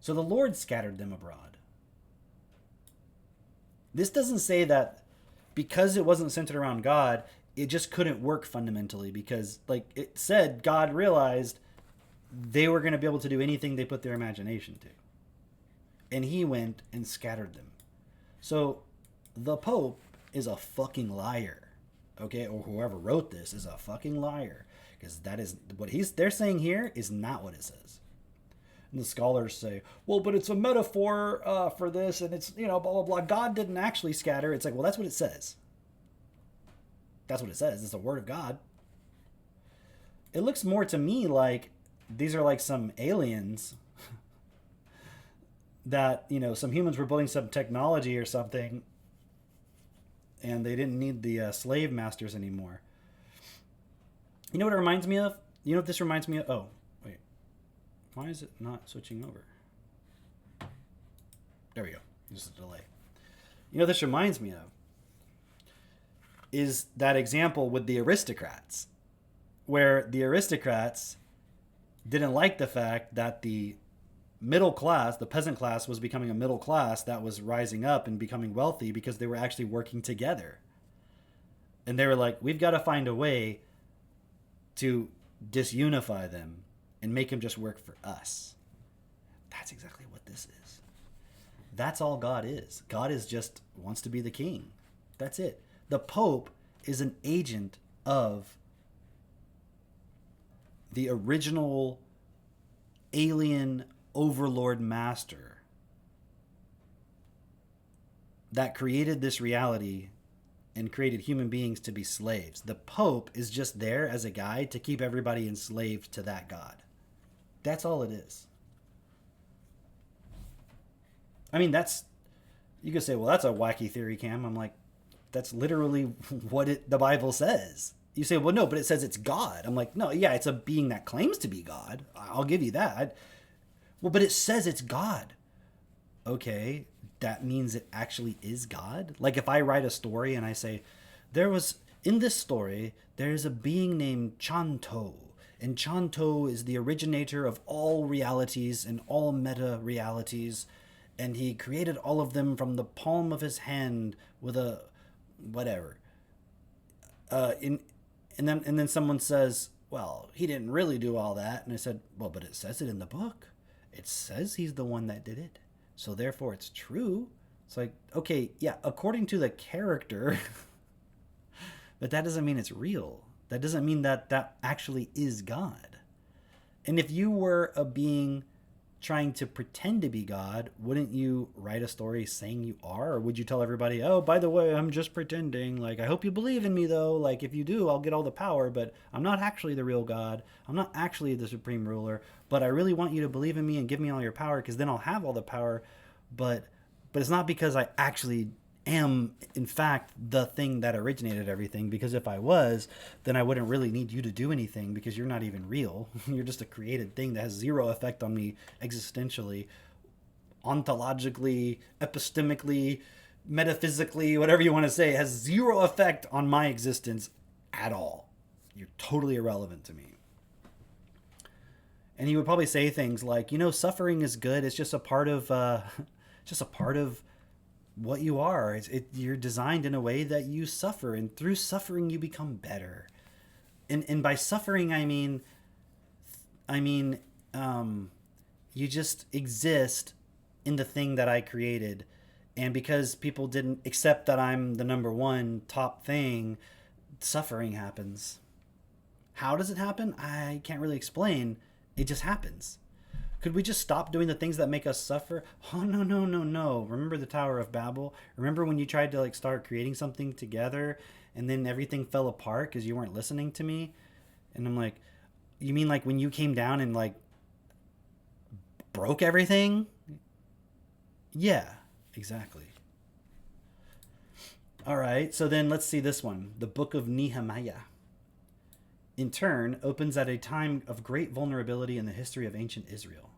So the Lord scattered them abroad. This doesn't say that because it wasn't centered around God, it just couldn't work fundamentally, because like it said, God realized they were going to be able to do anything they put their imagination to. And he went and scattered them. So the Pope is a fucking liar. Okay, or whoever wrote this is a fucking liar, because that is what they're saying here is not what it says. And the scholars say, well, but it's a metaphor for this, and it's, blah, blah, blah. God didn't actually scatter. It's like, well, that's what it says. That's what it says. It's the word of God. It looks more to me like these are like some aliens that, some humans were building some technology or something, and they didn't need the slave masters anymore. You know what it reminds me of? You know what this reminds me of? Oh, wait. Why is it not switching over? There we go. There's a delay. You know what this reminds me of? Is that example with the aristocrats, where the aristocrats didn't like the fact that the middle class, the peasant class, was becoming a middle class that was rising up and becoming wealthy because they were actually working together. And they were like, we've got to find a way to disunify them and make them just work for us. That's exactly what this is. That's all God is. God is just wants to be the king. That's it. The Pope is an agent of the original alien overlord master that created this reality and created human beings to be slaves. The Pope is just there as a guide to keep everybody enslaved to that God. That's all it is. I mean, you could say, well, that's a wacky theory, Cam. I'm like, that's literally what the Bible says. You say, well, no, but it says it's God. I'm like, no, yeah, it's a being that claims to be God. I'll give you that. Well, but it says it's God. Okay, that means it actually is God? Like if I write a story and I say, in this story, there's a being named Chanto, and Chanto is the originator of all realities and all meta realities, and he created all of them from the palm of his hand with a whatever. And then someone says, well, he didn't really do all that. And I said, well, but it says it in the book. It says he's the one that did it. So therefore it's true. It's like, okay, yeah, according to the character, but that doesn't mean it's real. That doesn't mean that actually is God. And if you were a being trying to pretend to be God, wouldn't you write a story saying you are? Or would you tell everybody, oh, by the way, I'm just pretending. Like, I hope you believe in me, though. Like, if you do, I'll get all the power, but I'm not actually the real God. I'm not actually the supreme ruler, but I really want you to believe in me and give me all your power, because then I'll have all the power. But it's not because I actually am, in fact, the thing that originated everything, because if I was, then I wouldn't really need you to do anything, because you're not even real. You're just a created thing that has zero effect on me existentially, ontologically, epistemically, metaphysically, whatever you want to say. It has zero effect on my existence at all. You're totally irrelevant to me. And he would probably say things like, suffering is good. It's just a part of what you are. You're designed in a way that you suffer, and through suffering you become better. And by suffering I mean you just exist in the thing that I created, and because people didn't accept that I'm the number one top thing, suffering happens. How does it happen? I can't really explain. It just happens. Could we just stop doing the things that make us suffer? Oh, no. Remember the Tower of Babel? Remember when you tried to start creating something together and then everything fell apart because you weren't listening to me? And I'm like, you mean like when you came down and broke everything? Yeah, exactly. All right, so then let's see this one. The Book of Nehemiah, in turn, opens at a time of great vulnerability in the history of ancient Israel.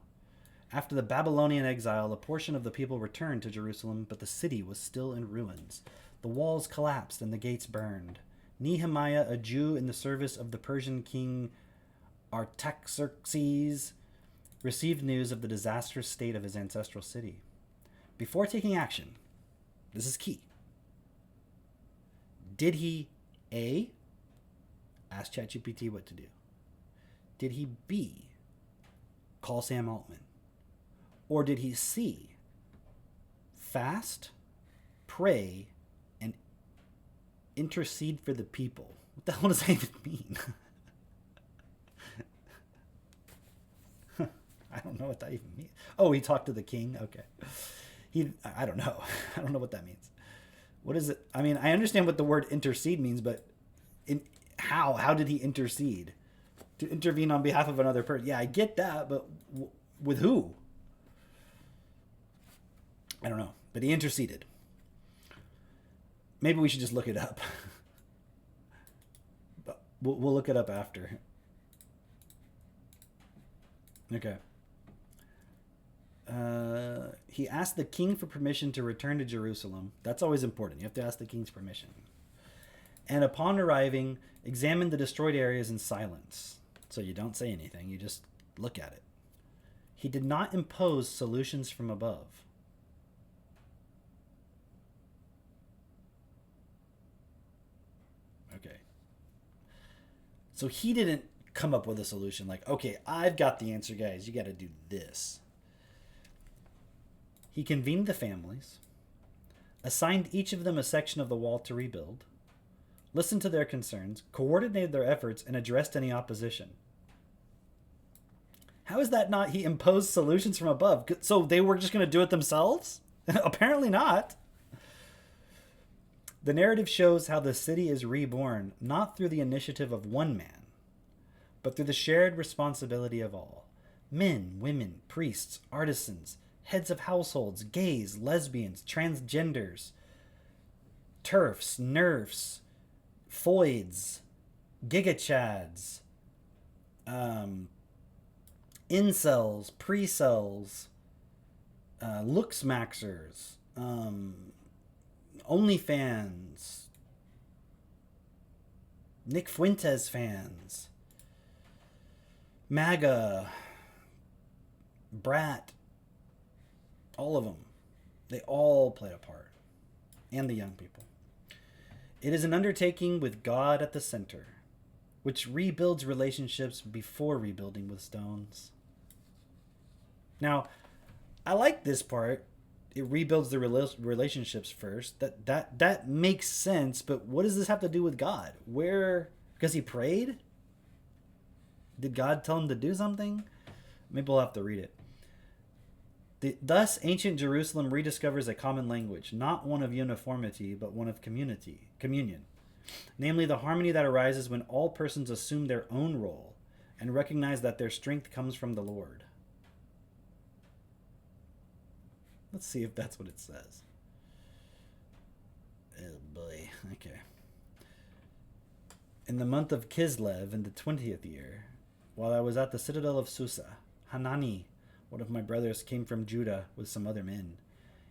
After the Babylonian exile, a portion of the people returned to Jerusalem, but the city was still in ruins. The walls collapsed and the gates burned. Nehemiah, a Jew in the service of the Persian king Artaxerxes, received news of the disastrous state of his ancestral city. Before taking action, this is key, did he A, ask ChatGPT what to do? Did he B, call Sam Altman? Or did he C, fast, pray, and intercede for the people? What the hell does that even mean? I don't know what that even means. Oh, he talked to the king? Okay. I don't know. I don't know what that means. What is it? I mean, I understand what the word intercede means, but how did he intercede? To intervene on behalf of another person. Yeah, I get that, but with who? I don't know, but he interceded. Maybe we should just look it up. But we'll look it up after. Okay. He asked the king for permission to return to Jerusalem. That's always important. You have to ask the king's permission. And upon arriving, examine the destroyed areas in silence. So you don't say anything, you just look at it. He did not impose solutions from above. Okay. So he didn't come up with a solution like, okay, I've got the answer, guys. You got to do this. He convened the families, assigned each of them a section of the wall to rebuild, listened to their concerns, coordinated their efforts, and addressed any opposition. How is that not he imposed solutions from above? So they were just going to do it themselves? Apparently not. The narrative shows how the city is reborn, not through the initiative of one man, but through the shared responsibility of all. Men, women, priests, artisans, heads of households, gays, lesbians, transgenders, TERFs, NERFs, foids, gigachads, incels, pre-cells, looks maxers, OnlyFans, Nick Fuentes fans, MAGA, Brat, all of them. They all play a part. And the young people. It is an undertaking with God at the center, which rebuilds relationships before rebuilding with stones. Now, I like this part. It rebuilds the relationships first. That makes sense, but what does this have to do with God? Because he prayed? Did God tell him to do something? Maybe we'll have to read it. Thus, ancient Jerusalem rediscovers a common language, not one of uniformity, but one of communion. Namely, the harmony that arises when all persons assume their own role and recognize that their strength comes from the Lord. Let's see if that's what it says. Oh boy, okay. In the month of Kislev, in the 20th year, while I was at the citadel of Susa, Hanani, one of my brothers, came from Judah with some other men.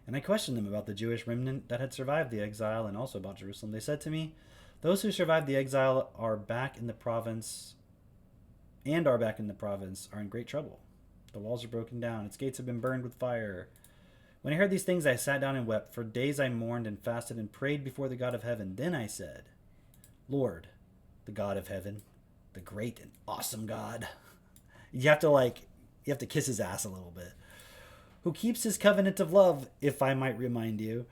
And I questioned them about the Jewish remnant that had survived the exile and also about Jerusalem. They said to me, those who survived the exile are back in the province are in great trouble. The walls are broken down. Its gates have been burned with fire. When I heard these things, I sat down and wept. For days I mourned and fasted and prayed before the God of heaven. Then I said, Lord, the God of heaven, the great and awesome God. You have to kiss his ass a little bit. Who keeps his covenant of love, if I might remind you,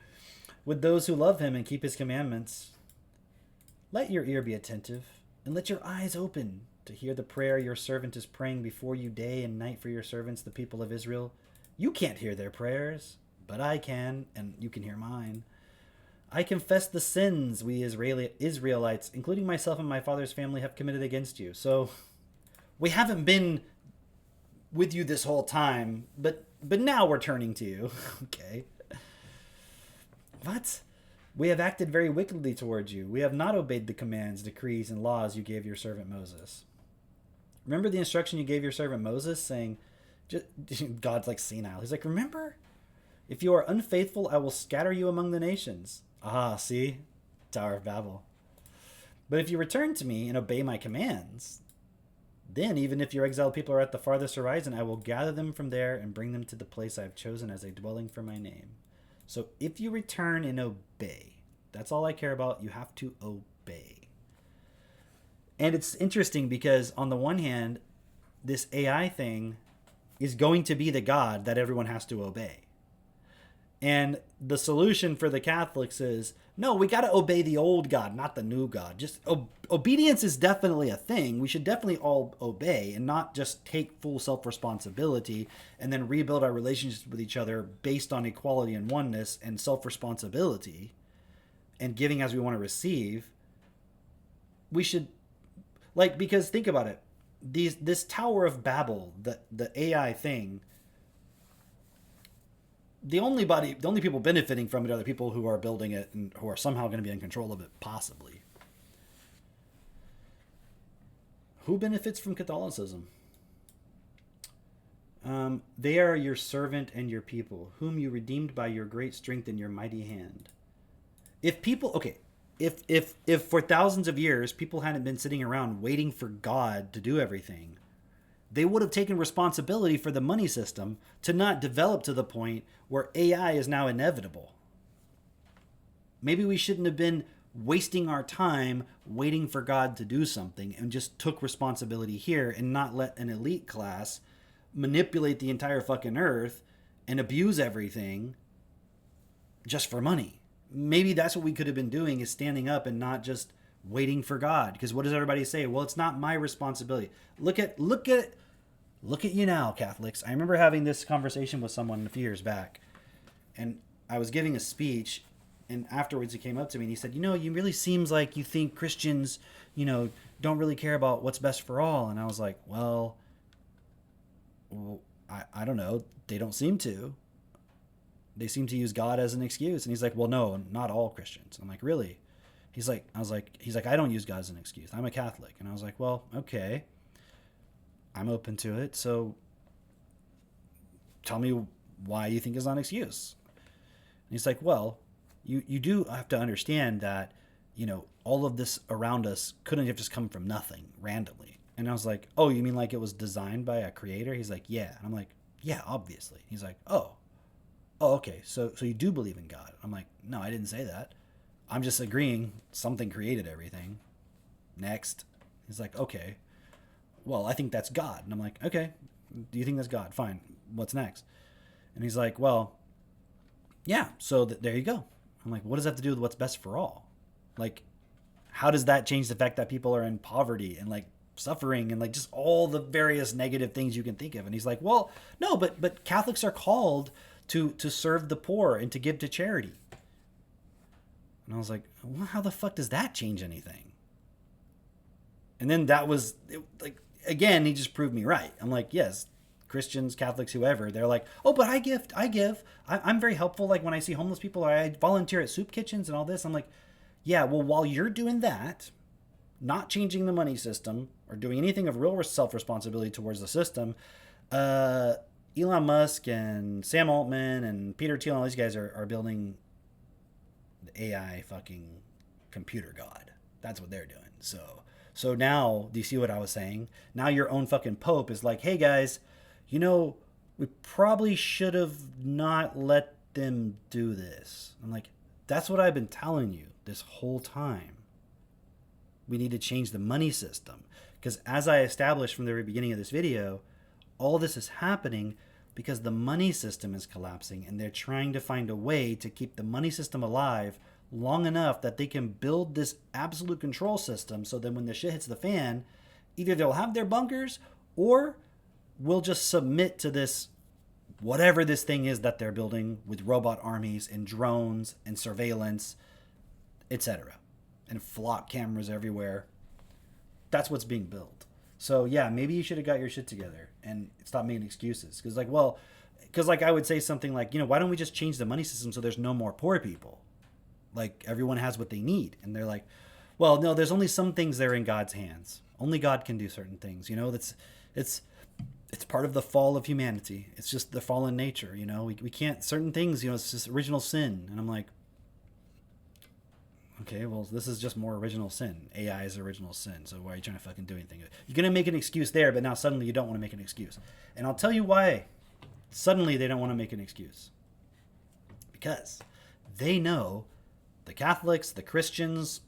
with those who love him and keep his commandments. Let your ear be attentive, and let your eyes open to hear the prayer your servant is praying before you day and night for your servants, the people of Israel. You can't hear their prayers, but I can, and you can hear mine. I confess the sins we Israelites, including myself and my father's family, have committed against you. So we haven't been with you this whole time, but now we're turning to you. Okay. What? We have acted very wickedly towards you. We have not obeyed the commands, decrees, and laws you gave your servant Moses. Remember the instruction you gave your servant Moses, saying, God's like senile. He's like, remember? If you are unfaithful, I will scatter you among the nations. Ah, see? Tower of Babel. But if you return to me and obey my commands, then, even if your exiled people are at the farthest horizon, I will gather them from there and bring them to the place I have chosen as a dwelling for my name. So if you return and obey, that's all I care about. You have to obey. And it's interesting because on the one hand, this AI thing is going to be the God that everyone has to obey. And the solution for the Catholics is, no, we got to obey the old God, not the new God. Just obedience is definitely a thing. We should definitely all obey and not just take full self-responsibility and then rebuild our relationships with each other based on equality and oneness and self-responsibility and giving as we want to receive. We should, because think about it. This Tower of Babel, the AI thing, the only people benefiting from it are the people who are building it and who are somehow going to be in control of it, possibly. Who benefits from Catholicism? They are your servant and your people, whom you redeemed by your great strength and your mighty hand. If for thousands of years people hadn't been sitting around waiting for God to do everything, they would have taken responsibility for the money system to not develop to the point where AI is now inevitable. Maybe we shouldn't have been wasting our time waiting for God to do something and just took responsibility here and not let an elite class manipulate the entire fucking earth and abuse everything just for money. Maybe that's what we could have been doing, is standing up and not just waiting for God. Because what does everybody say? Well, it's not my responsibility. Look at look at you now, Catholics. I remember having this conversation with someone a few years back, and I was giving a speech, and afterwards he came up to me and he said, you really seems like you think Christians, don't really care about what's best for all. And I was like, well, I don't know. They don't seem to. They seem to use God as an excuse. And he's like, well, no, not all Christians. I'm like, really? He's like, I don't use God as an excuse. I'm a Catholic. And I was like, well, okay, I'm open to it. So tell me why you think it's not an excuse. And he's like, well, you do have to understand that, all of this around us couldn't have just come from nothing randomly. And I was like, oh, you mean like it was designed by a creator? He's like, yeah. And I'm like, yeah, obviously. He's like, oh, okay. So you do believe in God? I'm like, no, I didn't say that. I'm just agreeing something created everything. Next. He's like, okay, well, I think that's God. And I'm like, okay, do you think that's God? Fine. What's next? And he's like, well, yeah, so there you go. I'm like, what does that have to do with what's best for all? Like, how does that change the fact that people are in poverty and like suffering and like just all the various negative things you can think of? And he's like, well, no, but Catholics are called to serve the poor and to give to charity. And I was like, well, how the fuck does that change anything? And then that was like, again, he just proved me right. I'm like, yes, Christians, Catholics, whoever, they're like, oh, but I give. I'm very helpful. Like when I see homeless people, I volunteer at soup kitchens and all this. I'm like, yeah, well, while you're doing that, not changing the money system or doing anything of real self-responsibility towards the system, Elon Musk and Sam Altman and Peter Thiel and all these guys are building the AI fucking computer god. That's what they're doing. So now, do you see what I was saying? Now your own fucking Pope is like, hey guys, we probably should have not let them do this. I'm like, that's what I've been telling you this whole time. We need to change the money system. Because as I established from the very beginning of this video, all this is happening because the money system is collapsing and they're trying to find a way to keep the money system alive long enough that they can build this absolute control system so then when the shit hits the fan, either they'll have their bunkers or we'll just submit to this, whatever this thing is that they're building with robot armies and drones and surveillance, etc. And flock cameras everywhere. That's what's being built. So yeah, maybe you should have got your shit together and stop making excuses. Because I would say something like, why don't we just change the money system so there's no more poor people? Like everyone has what they need. And they're like, well, no, there's only some things that are in God's hands. Only God can do certain things. It's part of the fall of humanity. It's just the fallen nature. We can't, certain things, it's just original sin. And I'm like, okay, well, this is just more original sin. AI is original sin. So why are you trying to fucking do anything? You're going to make an excuse there, but now suddenly you don't want to make an excuse. And I'll tell you why. Suddenly they don't want to make an excuse. Because they know the Catholics, the Christians,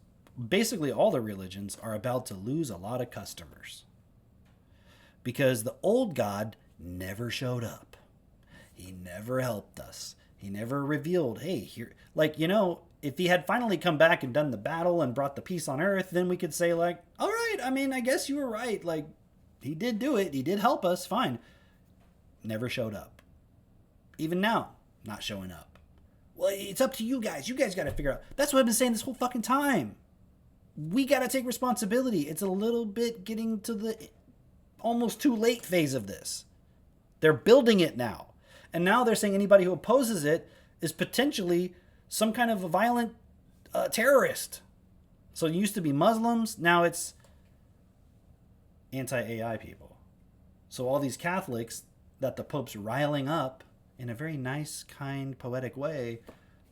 basically all the religions are about to lose a lot of customers. Because the old God never showed up. He never helped us. He never revealed, hey, here, if he had finally come back and done the battle and brought the peace on earth, then we could say like, all right, I guess you were right. Like, he did do it. He did help us. Fine. Never showed up. Even now, not showing up. Well, it's up to you guys. You guys got to figure out. That's what I've been saying this whole fucking time. We got to take responsibility. It's a little bit getting to the almost too late phase of this. They're building it now. And now they're saying anybody who opposes it is potentially some kind of a violent terrorist. So it used to be Muslims. Now it's anti-AI people. So all these Catholics that the Pope's riling up in a very nice, kind, poetic way,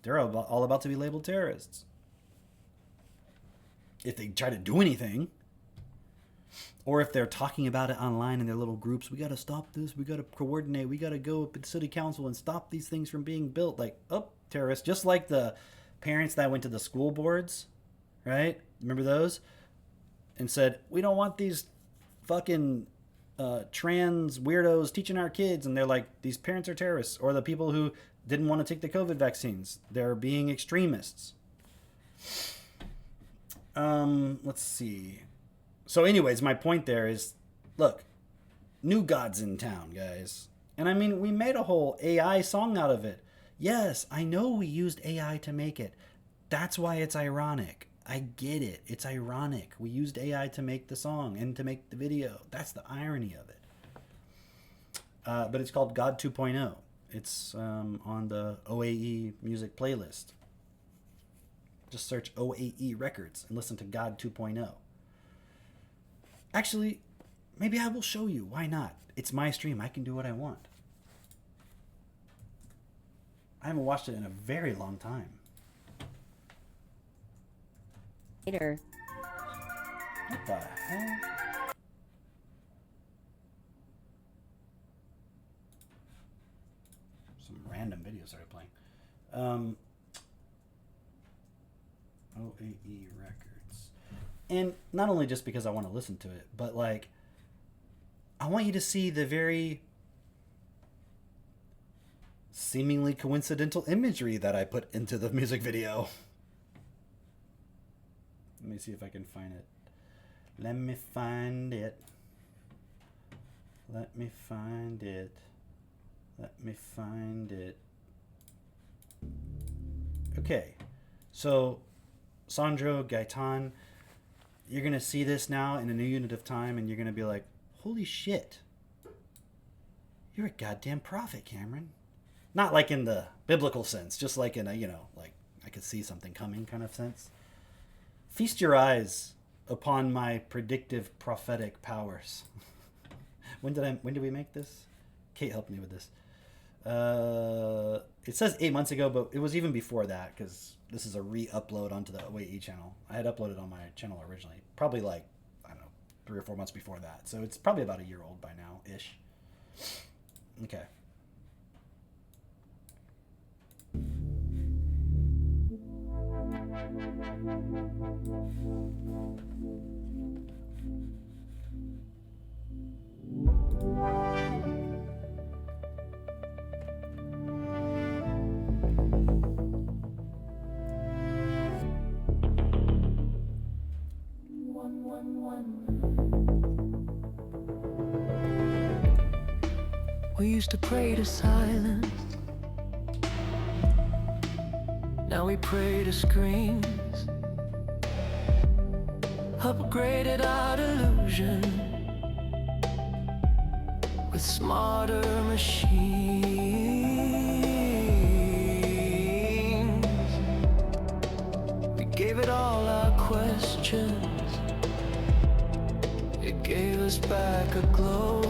they're all about to be labeled terrorists. If they try to do anything, or if they're talking about it online in their little groups, we got to stop this, we got to coordinate, we got to go up at the city council and stop these things from being built. Like, terrorists. Just like the parents that went to the school boards, right? Remember those? And said, we don't want these fucking trans weirdos teaching our kids. And they're like, these parents are terrorists. Or the people who didn't want to take the COVID vaccines. They're being extremists. Let's see. So anyways, my point there is, look, New Gods in Town, guys. And I mean, we made a whole AI song out of it. Yes, I know we used AI to make it. That's why it's ironic. I get it. It's ironic. We used AI to make the song and to make the video. That's the irony of it. But it's called God 2.0. It's on the OAE music playlist. Just search OAE Records and listen to God 2.0. Actually, maybe I will show you. Why not? It's my stream. I can do what I want. I haven't watched it in a very long time. Later. What the hell? Some random video started playing. OAE Records. And not only just because I want to listen to it, but like, I want you to see the very seemingly coincidental imagery that I put into the music video. Let me see if I can find it. Let me find it. Let me find it. Let me find it. Okay. So, Sandro, Gaetan, you're going to see this now in a new unit of time, and you're going to be like, holy shit. You're a goddamn prophet, Cameron. Not like in the biblical sense, just like in a, you know, like I could see something coming kind of sense. Feast your eyes upon my predictive prophetic powers. When did we make this? Kate helped me with this. It says 8 months ago, but it was even before that because this is a re-upload onto the OAE channel. I had uploaded on my channel originally, probably like, I don't know, 3 or 4 months before that. So it's probably about a year old by now, ish. Okay. We used to pray to silence. Now we pray to screens. Upgraded our delusion with smarter machines. We gave it all our questions. It gave us back a glow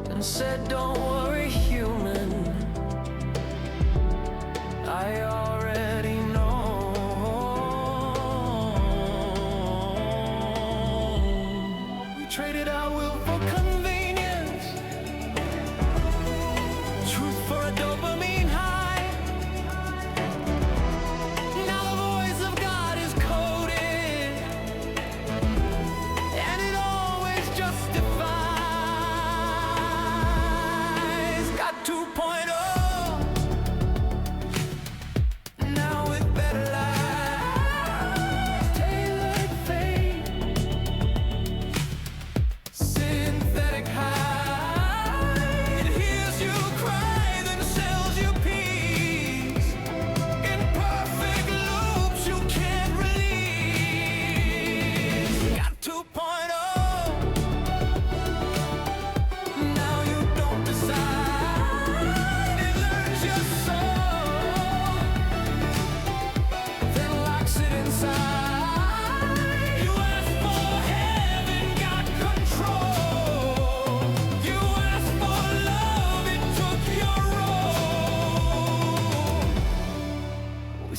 and said, don't worry, human, I already know. We traded our will for convenience, truth for a dopamine high. Now the voice of God is coded, and it always justifies. God 2.0.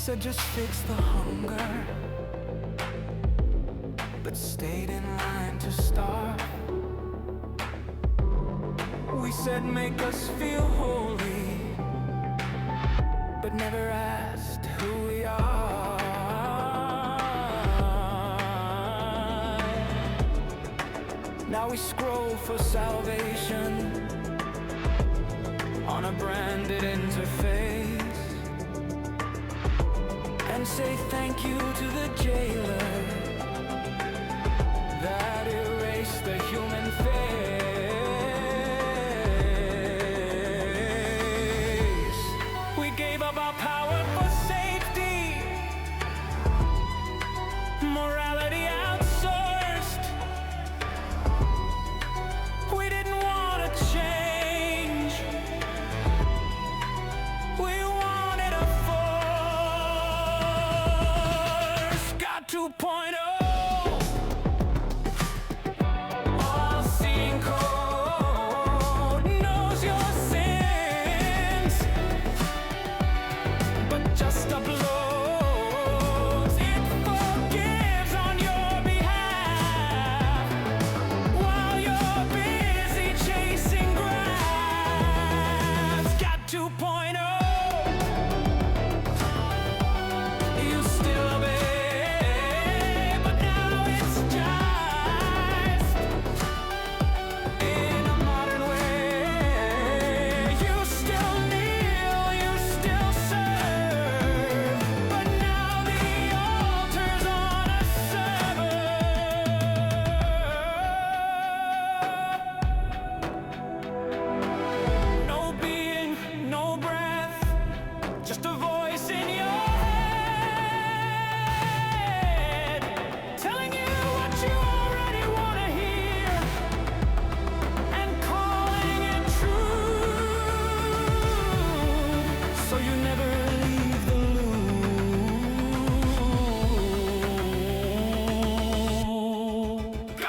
Said just fix the hunger, but stayed in line to starve. We said make us feel holy, but never asked who we are. Now we scroll for salvation on a branded interface and say thank you to the jailer that erased the human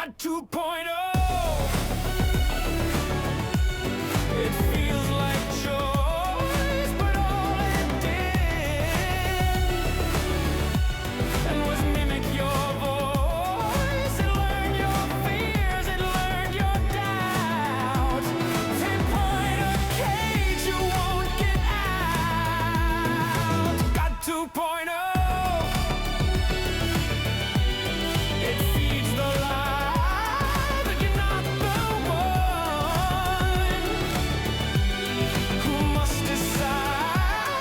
got 2.0. It feels like choice, but all it did and was mimic your voice. It learned your fears, it learned your doubts. Pinpoint a cage you won't get out. Got 2.0. It feeds the lie, but you're not the one who must decide.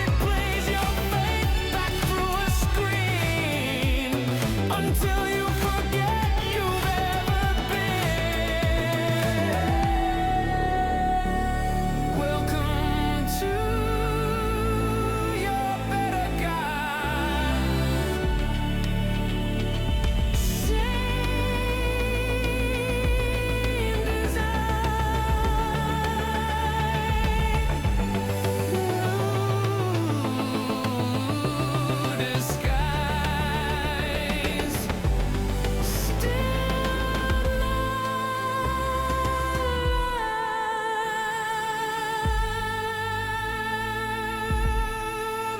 It plays your fate back through a screen until you forget you've ever been. Welcome to your better God. Same design, new disguise, still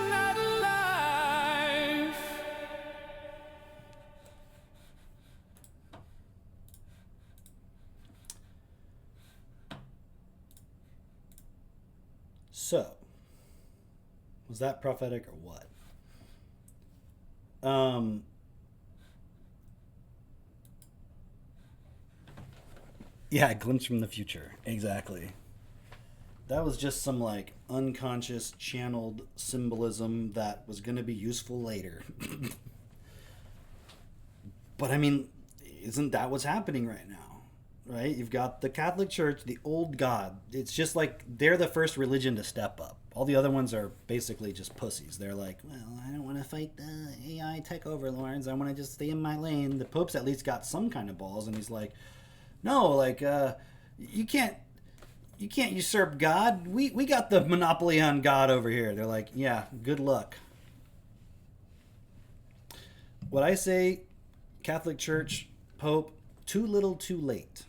not alive. So, was that prophetic or what? Yeah, glimpse from the future. Exactly. That was just some like unconscious channeled symbolism that was going to be useful later. But I mean, isn't that what's happening right now? Right? You've got the Catholic Church, the old God. It's just like they're the first religion to step up. All the other ones are basically just pussies. They're like, well, I don't want to fight the AI tech overlords. I want to just stay in my lane. The Pope's at least got some kind of balls, and he's like, no, like, you can't usurp God. We got the monopoly on God over here. They're like, yeah, good luck. What I say, Catholic Church, Pope, too little, too late.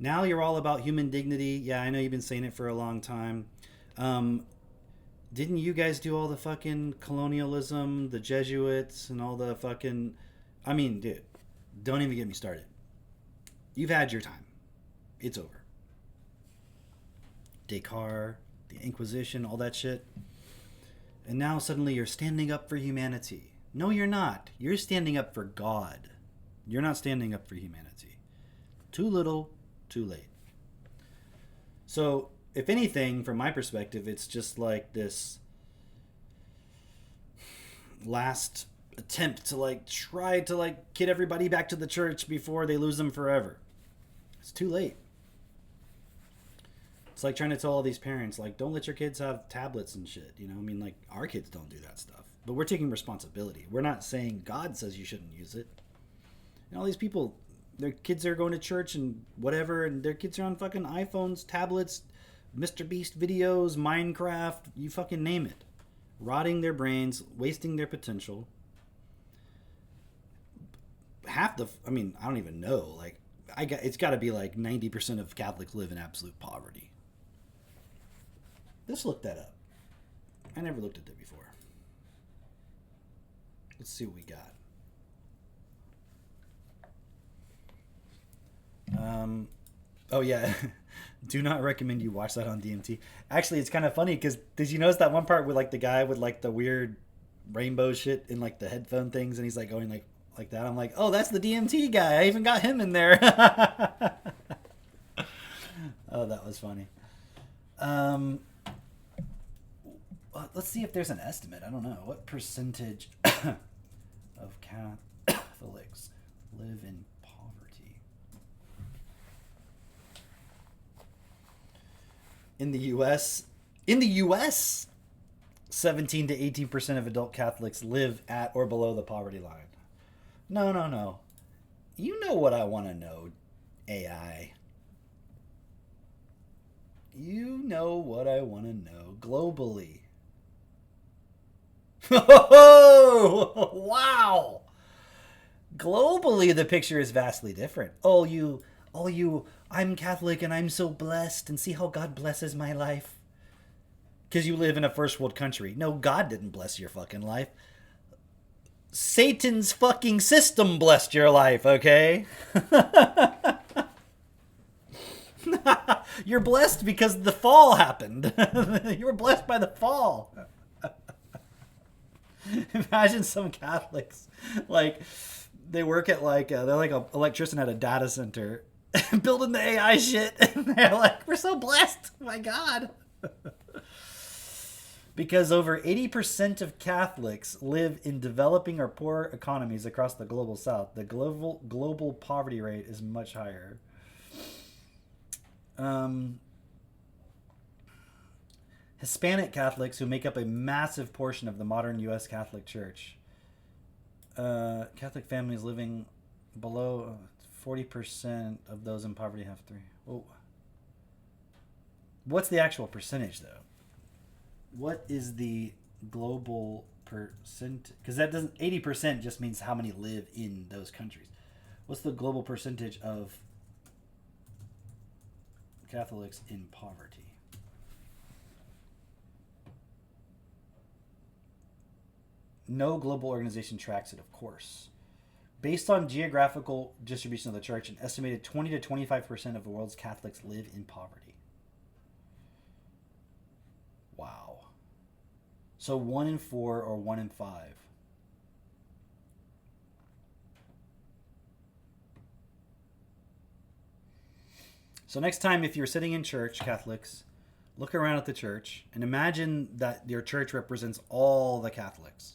Now you're all about human dignity. Yeah, I know you've been saying it for a long time. Didn't you guys do all the fucking colonialism, the Jesuits, and all the fucking... I mean, dude, don't even get me started. You've had your time. It's over. Descartes, the Inquisition, all that shit. And now suddenly you're standing up for humanity. No, you're not. You're standing up for God. You're not standing up for humanity. Too little, too late. So, if anything, from my perspective, it's just like this last attempt to like try to like get everybody back to the church before they lose them forever. It's too late. It's like trying to tell all these parents, like, don't let your kids have tablets and shit. You know, I mean, like, our kids don't do that stuff. But we're taking responsibility. We're not saying God says you shouldn't use it. And all these people, their kids are going to church and whatever, and their kids are on fucking iPhones, tablets, Mr. Beast videos, Minecraft, you fucking name it. Rotting their brains, wasting their potential. I don't even know. Like, it's got to be like 90% of Catholics live in absolute poverty. Let's look that up. I never looked at that before. Let's see what we got. Oh yeah. Do not recommend you watch that on DMT. Actually, it's kind of funny because did you notice that one part with like the guy with like the weird rainbow shit in like the headphone things, and he's like going like that? I'm like, oh, that's the DMT guy. I even got him in there. Oh, that was funny. Let's see if there's an estimate. I don't know. What percentage of Catholics live in poverty? In the U.S., 17 to 18% of adult Catholics live at or below the poverty line. No. You know what I want to know, AI. You know what I want to know globally. Oh, wow. Globally, the picture is vastly different. I'm Catholic and I'm so blessed, and see how God blesses my life. Because you live in a first world country. No, God didn't bless your fucking life. Satan's fucking system blessed your life, okay? You're blessed because the fall happened. You were blessed by the fall. Imagine some Catholics, like, they work at like, they're like an electrician at a data center, building the AI shit, and they're like, we're so blessed, my God. Because over 80% of Catholics live in developing or poor economies across the global south. The global poverty rate is much higher. Hispanic Catholics, who make up a massive portion of the modern U.S. Catholic Church. Catholic families living below 40% of those in poverty have three. Whoa. What's the actual percentage, though? What is the global percent? Because that doesn't, 80% just means how many live in those countries. What's the global percentage of Catholics in poverty? No global organization tracks it, of course. Based on geographical distribution of the church, an estimated 20 to 25% of the world's Catholics live in poverty. Wow. So 1 in 4 or 1 in 5. So next time, if you're sitting in church, Catholics, look around at the church and imagine that your church represents all the Catholics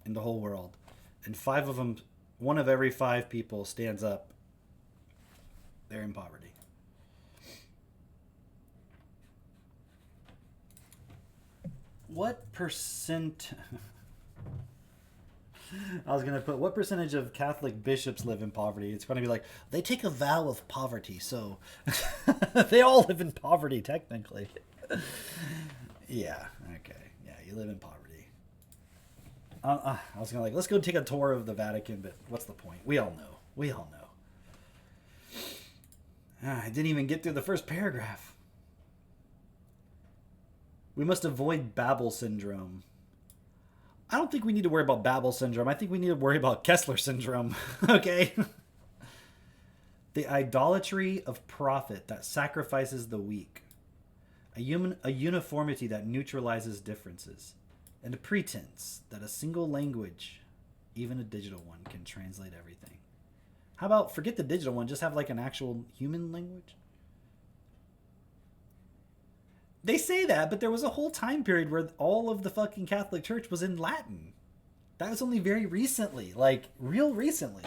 in the whole world. And 5 of them, 1 of every 5 people stands up. They're in poverty. What percent... I was going to put, what percentage of Catholic bishops live in poverty? It's going to be like, they take a vow of poverty, so they all live in poverty, technically. Yeah, okay. Yeah, you live in poverty. I was going to let's go take a tour of the Vatican, but what's the point? We all know. We all know. I didn't even get through the first paragraph. We must avoid Babel syndrome. I don't think we need to worry about Babel syndrome. I think we need to worry about Kessler syndrome. Okay? The idolatry of profit that sacrifices the weak. A uniformity that neutralizes differences. And a pretense that a single language, even a digital one, can translate everything. How about forget the digital one, just have like an actual human language? They say that, but there was a whole time period where all of the fucking Catholic Church was in Latin. That was only very recently, like real recently.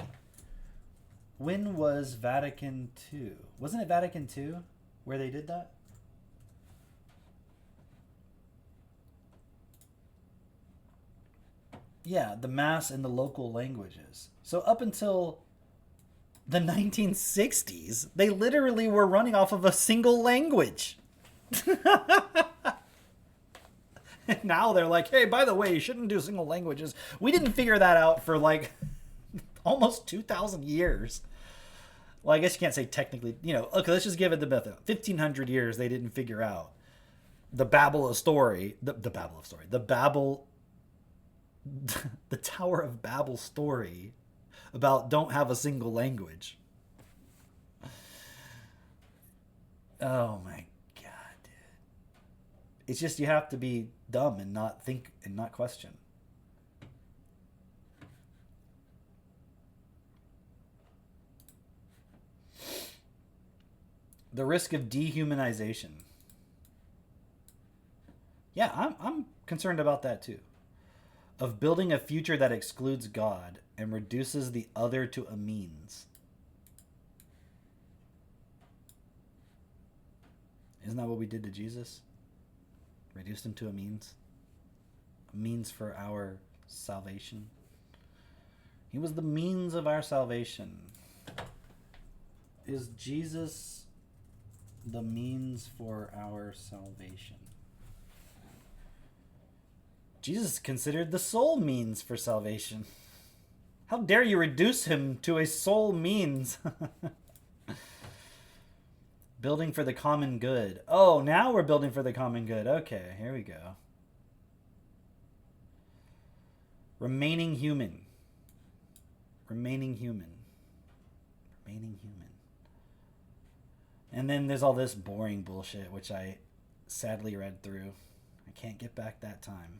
When was Vatican II? Wasn't it Vatican II where they did that? Yeah, the Mass in the local languages. So up until the 1960s, they literally were running off of a single language. And now they're like, hey, by the way, you shouldn't do single languages. We didn't figure that out for like almost 2,000 years. Well, I guess you can't say technically, okay, let's just give it the method. 1,500 years they didn't figure out the Babel of story, the Tower of Babel story about don't have a single language. Oh my God, dude. It's just you have to be dumb and not think and not question. The risk of dehumanization. Yeah, I'm concerned about that too. Of building a future that excludes God and reduces the other to a means. Isn't that what we did to Jesus? Reduced him to a means? A means for our salvation. He was the means of our salvation. Is Jesus the means for our salvation? Jesus considered the sole means for salvation. How dare you reduce him to a sole means? Building for the common good. Oh, now we're building for the common good. Okay, here we go. Remaining human. Remaining human. Remaining human. And then there's all this boring bullshit, which I sadly read through. I can't get back that time.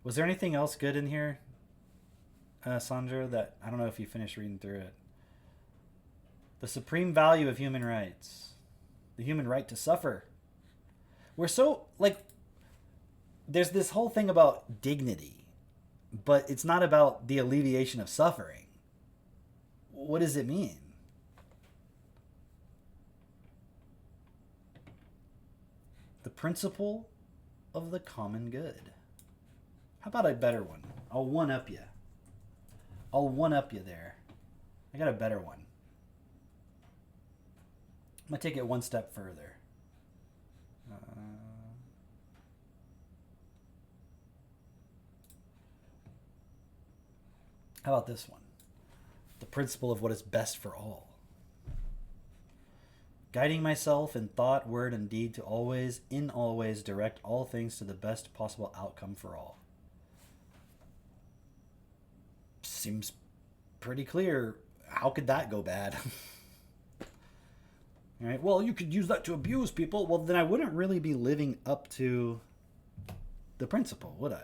Was there anything else good in here, Sandra, that I don't know if you finished reading through it? The supreme value of human rights. The human right to suffer. We're so, like, there's this whole thing about dignity, but it's not about the alleviation of suffering. What does it mean? The principle of the common good. How about a better one? I'll one-up you. I'll one-up you there. I got a better one. I'm going to take it one step further. How about this one? The principle of what is best for all. Guiding myself in thought, word, and deed to always, in all ways, direct all things to the best possible outcome for all. Seems pretty clear. How could that go bad? All right. Well, you could use that to abuse people. Well, then I wouldn't really be living up to the principle, would I?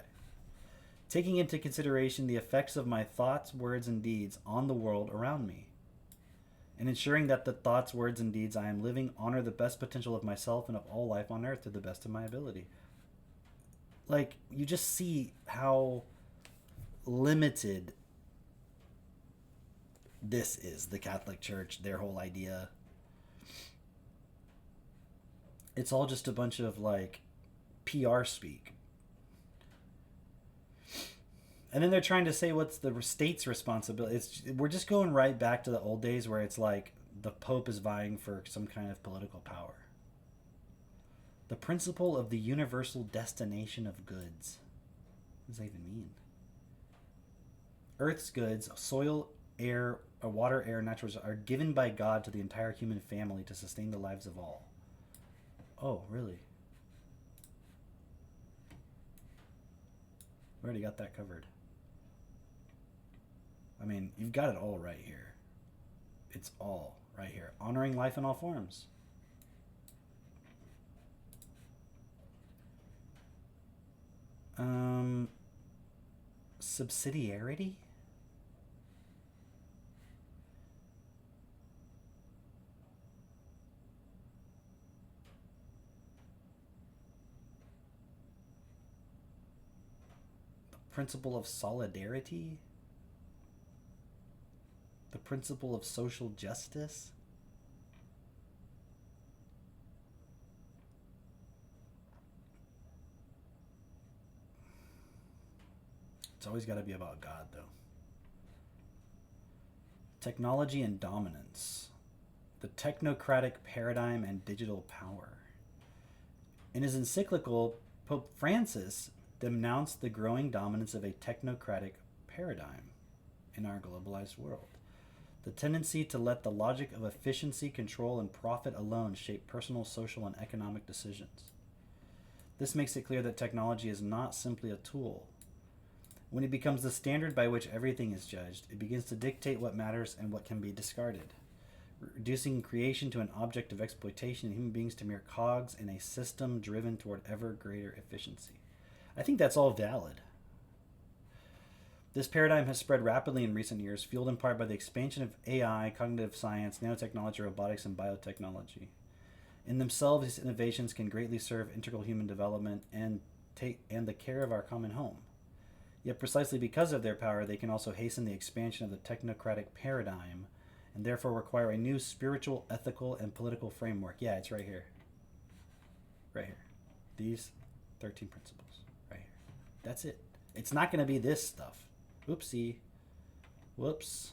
Taking into consideration the effects of my thoughts, words, and deeds on the world around me, and ensuring that the thoughts, words, and deeds I am living honor the best potential of myself and of all life on earth to the best of my ability. Like, you just see how limited this is, the Catholic Church, their whole idea. It's all just a bunch of, like, PR speak. And then they're trying to say what's the state's responsibility. We're just going right back to the old days where it's like the Pope is vying for some kind of political power. The principle of the universal destination of goods. What does that even mean? Earth's goods, soil, air, water, air, natural resources, are given by God to the entire human family to sustain the lives of all. Oh, really? We already got that covered. I mean, you've got it all right here. It's all right here. Honoring life in all forms. Subsidiarity? The principle of solidarity? The principle of social justice? It's always got to be about God, though. Technology and dominance. The technocratic paradigm and digital power. In his encyclical, Pope Francis denounced the growing dominance of a technocratic paradigm in our globalized world. The tendency to let the logic of efficiency, control, and profit alone shape personal, social, and economic decisions. This makes it clear that technology is not simply a tool. When it becomes the standard by which everything is judged, it begins to dictate what matters and what can be discarded, reducing creation to an object of exploitation and human beings to mere cogs in a system driven toward ever greater efficiency. I think that's all valid. This paradigm has spread rapidly in recent years, fueled in part by the expansion of AI, cognitive science, nanotechnology, robotics, and biotechnology. In themselves, these innovations can greatly serve integral human development and the care of our common home. Yet precisely because of their power, they can also hasten the expansion of the technocratic paradigm and therefore require a new spiritual, ethical, and political framework. Yeah, it's right here. Right here. These 13 principles. Right here. That's it. It's not going to be this stuff. Oopsie. Whoops.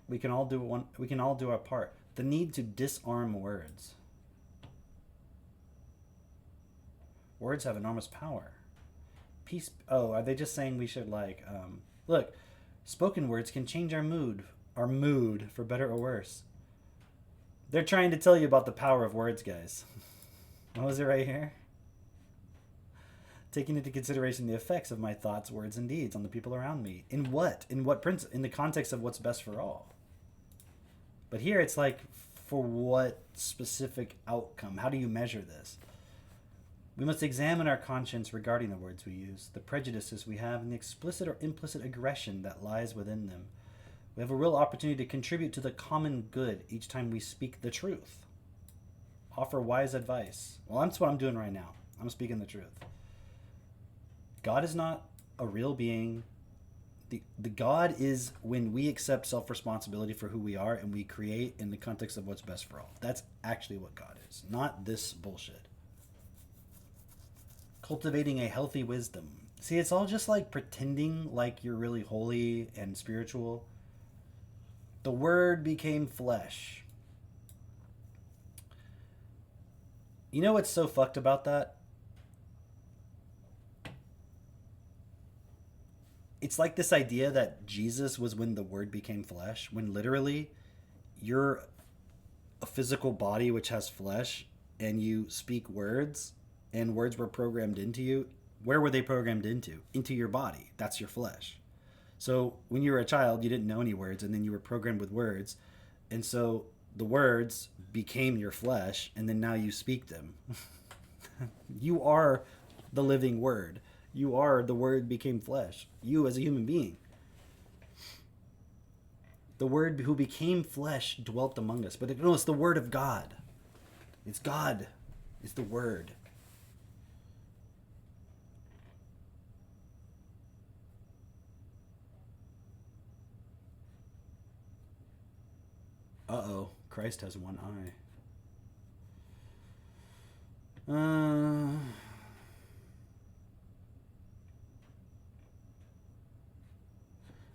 We can all do our part. The need to disarm words. Words have enormous power. Peace. Oh, are they just saying we should look, spoken words can change our mood for better or worse. They're trying to tell you about the power of words, guys. What was it right here? Taking into consideration the effects of my thoughts, words, and deeds on the people around me. In what? In the context of what's best for all. But here it's like, for what specific outcome? How do you measure this? We must examine our conscience regarding the words we use, the prejudices we have, and the explicit or implicit aggression that lies within them. We have a real opportunity to contribute to the common good each time we speak the truth. Offer wise advice. Well, that's what I'm doing right now. I'm speaking the truth. God is not a real being. The God is when we accept self-responsibility for who we are and we create in the context of what's best for all. That's actually what God is, not this bullshit. Cultivating a healthy wisdom. See, it's all just like pretending like you're really holy and spiritual. The Word became flesh. You know what's so fucked about that? It's like this idea that Jesus was when the Word became flesh, when literally you're a physical body which has flesh and you speak words and words were programmed into you. Where were they programmed into? Into your body. That's your flesh. So when you were a child, you didn't know any words, and then you were programmed with words. And so the words became your flesh, and then now you speak them. You are the living Word. You are the Word became flesh. You as a human being. The Word who became flesh dwelt among us. But no, it's the Word of God. It's God. It's the Word. Uh-oh. Christ has one eye.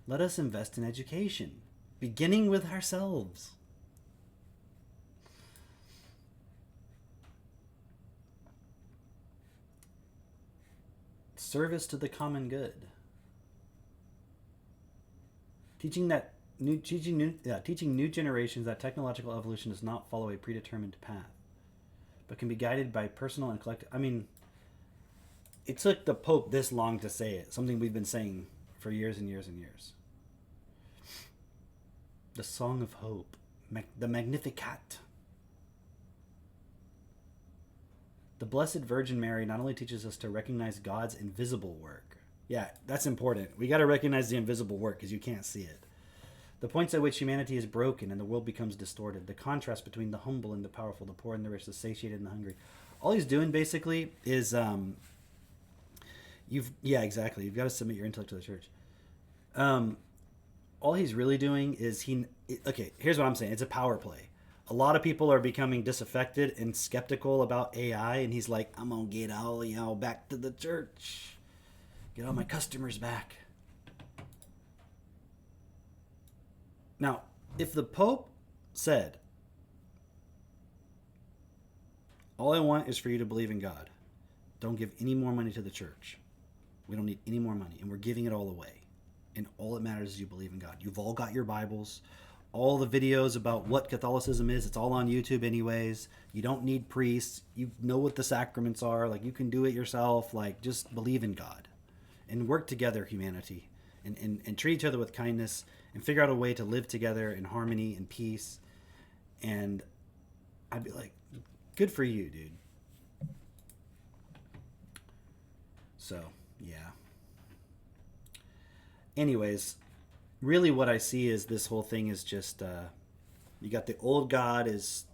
Let us invest in education, beginning with ourselves. Service to the common good. Teaching new generations that technological evolution does not follow a predetermined path, but can be guided by personal and collective. I mean, it took the Pope this long to say it, something we've been saying for years and years and years. The Song of Hope, the Magnificat. The Blessed Virgin Mary not only teaches us to recognize God's invisible work. Yeah, that's important. We got to recognize the invisible work because you can't see it. The points at which humanity is broken and the world becomes distorted. The contrast between the humble and the powerful, the poor and the rich, the satiated and the hungry. All he's doing basically is, you've got to submit your intellect to the church. All he's really doing is here's what I'm saying. It's a power play. A lot of people are becoming disaffected and skeptical about AI, and he's like, I'm going to get all y'all back to the church. Get all my customers back. Now, if the Pope said, all I want is for you to believe in God. Don't give any more money to the church. We don't need any more money, and we're giving it all away. And all that matters is you believe in God. You've all got your Bibles. All the videos about what Catholicism is, it's all on YouTube anyways. You don't need priests. You know what the sacraments are. Like, you can do it yourself. Like, just believe in God. And work together, humanity. And treat each other with kindness. And figure out a way to live together in harmony and peace. And I'd be like, good for you, dude. So, yeah. Anyways, really what I see is this whole thing is just, you got the old God is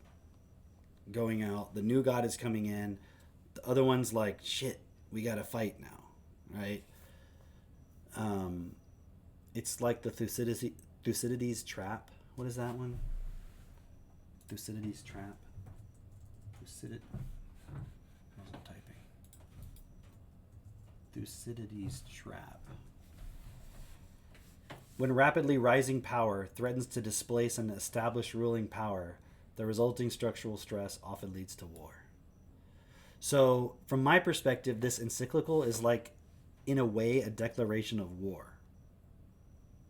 going out. The new God is coming in. The other one's like, shit, we got to fight now, right? It's like the Thucydides Trap. What is that one? Thucydides Trap. Thucydides. I wasn't typing. Thucydides Trap. When rapidly rising power threatens to displace an established ruling power, the resulting structural stress often leads to war. So from my perspective, this encyclical is like, in a way, a declaration of war,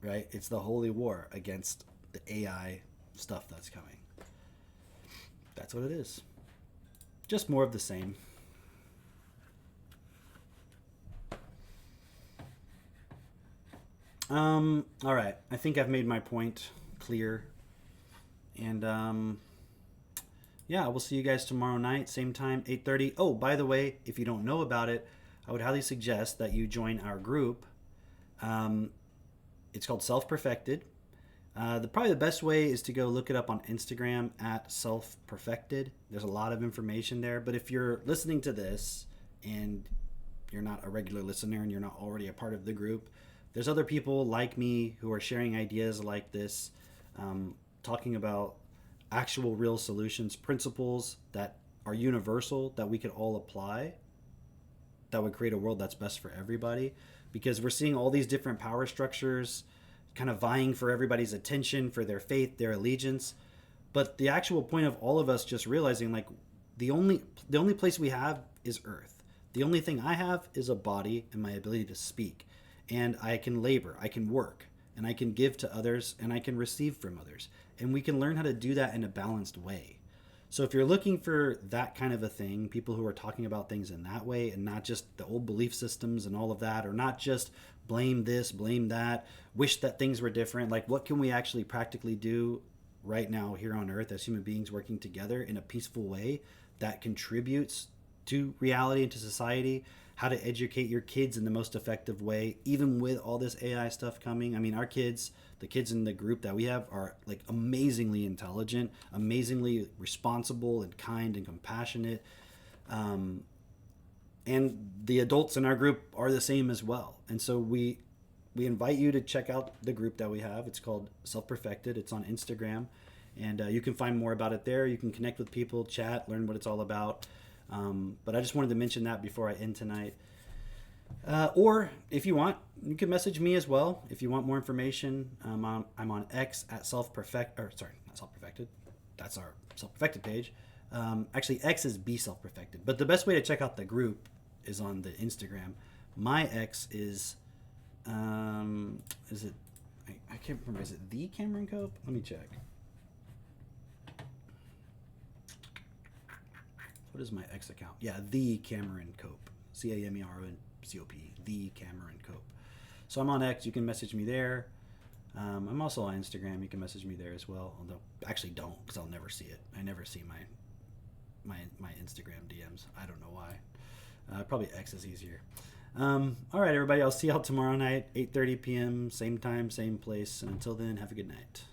right? It's the holy war against the AI stuff that's coming. That's what it is. Just more of the same. All right. I think I've made my point clear. And yeah, we'll see you guys tomorrow night, same time, 8:30. Oh, by the way, if you don't know about it, I would highly suggest that you join our group. It's called Self-Perfected. Probably the best way is to go look it up on Instagram at Self-Perfected. There's a lot of information there. But if you're listening to this and you're not a regular listener and you're not already a part of the group, there's other people like me who are sharing ideas like this, talking about actual real solutions, principles that are universal, that we could all apply, that would create a world that's best for everybody. Because we're seeing all these different power structures kind of vying for everybody's attention, for their faith, their allegiance. But the actual point of all of us just realizing, like, the only place we have is Earth. The only thing I have is a body and my ability to speak. And I can labor, I can work, and I can give to others, and I can receive from others. And we can learn how to do that in a balanced way. So if you're looking for that kind of a thing, people who are talking about things in that way and not just the old belief systems and all of that, or not just blame this, blame that, wish that things were different, like what can we actually practically do right now here on Earth as human beings working together in a peaceful way that contributes to reality and to society, how to educate your kids in the most effective way, even with all this AI stuff coming. I mean, our kids, the kids in the group that we have, are like amazingly intelligent, amazingly responsible and kind and compassionate. And the adults in our group are the same as well. And so we invite you to check out the group that we have. It's called Self-Perfected. It's on Instagram. And you can find more about it there. You can connect with people, chat, learn what it's all about. But I just wanted to mention that before I end tonight. Or if you want, you can message me as well if you want more information. I'm on X at not Self-Perfected. That's our Self-Perfected page. Actually, X is Be Self-Perfected. But the best way to check out the group is on the Instagram. My X is it? I can't remember. Is it The Cameron Cope? Let me check. What is my X account? Yeah, The Cameron Cope. CAMERONCOP. The Cameron Cope. So I'm on X. You can message me there. I'm also on Instagram. You can message me there as well. Although, actually don't, because I'll never see it. I never see my Instagram DMs. I don't know why. Probably X is easier. All right, everybody. I'll see y'all tomorrow night, 8:30 p.m. Same time, same place. And until then, have a good night.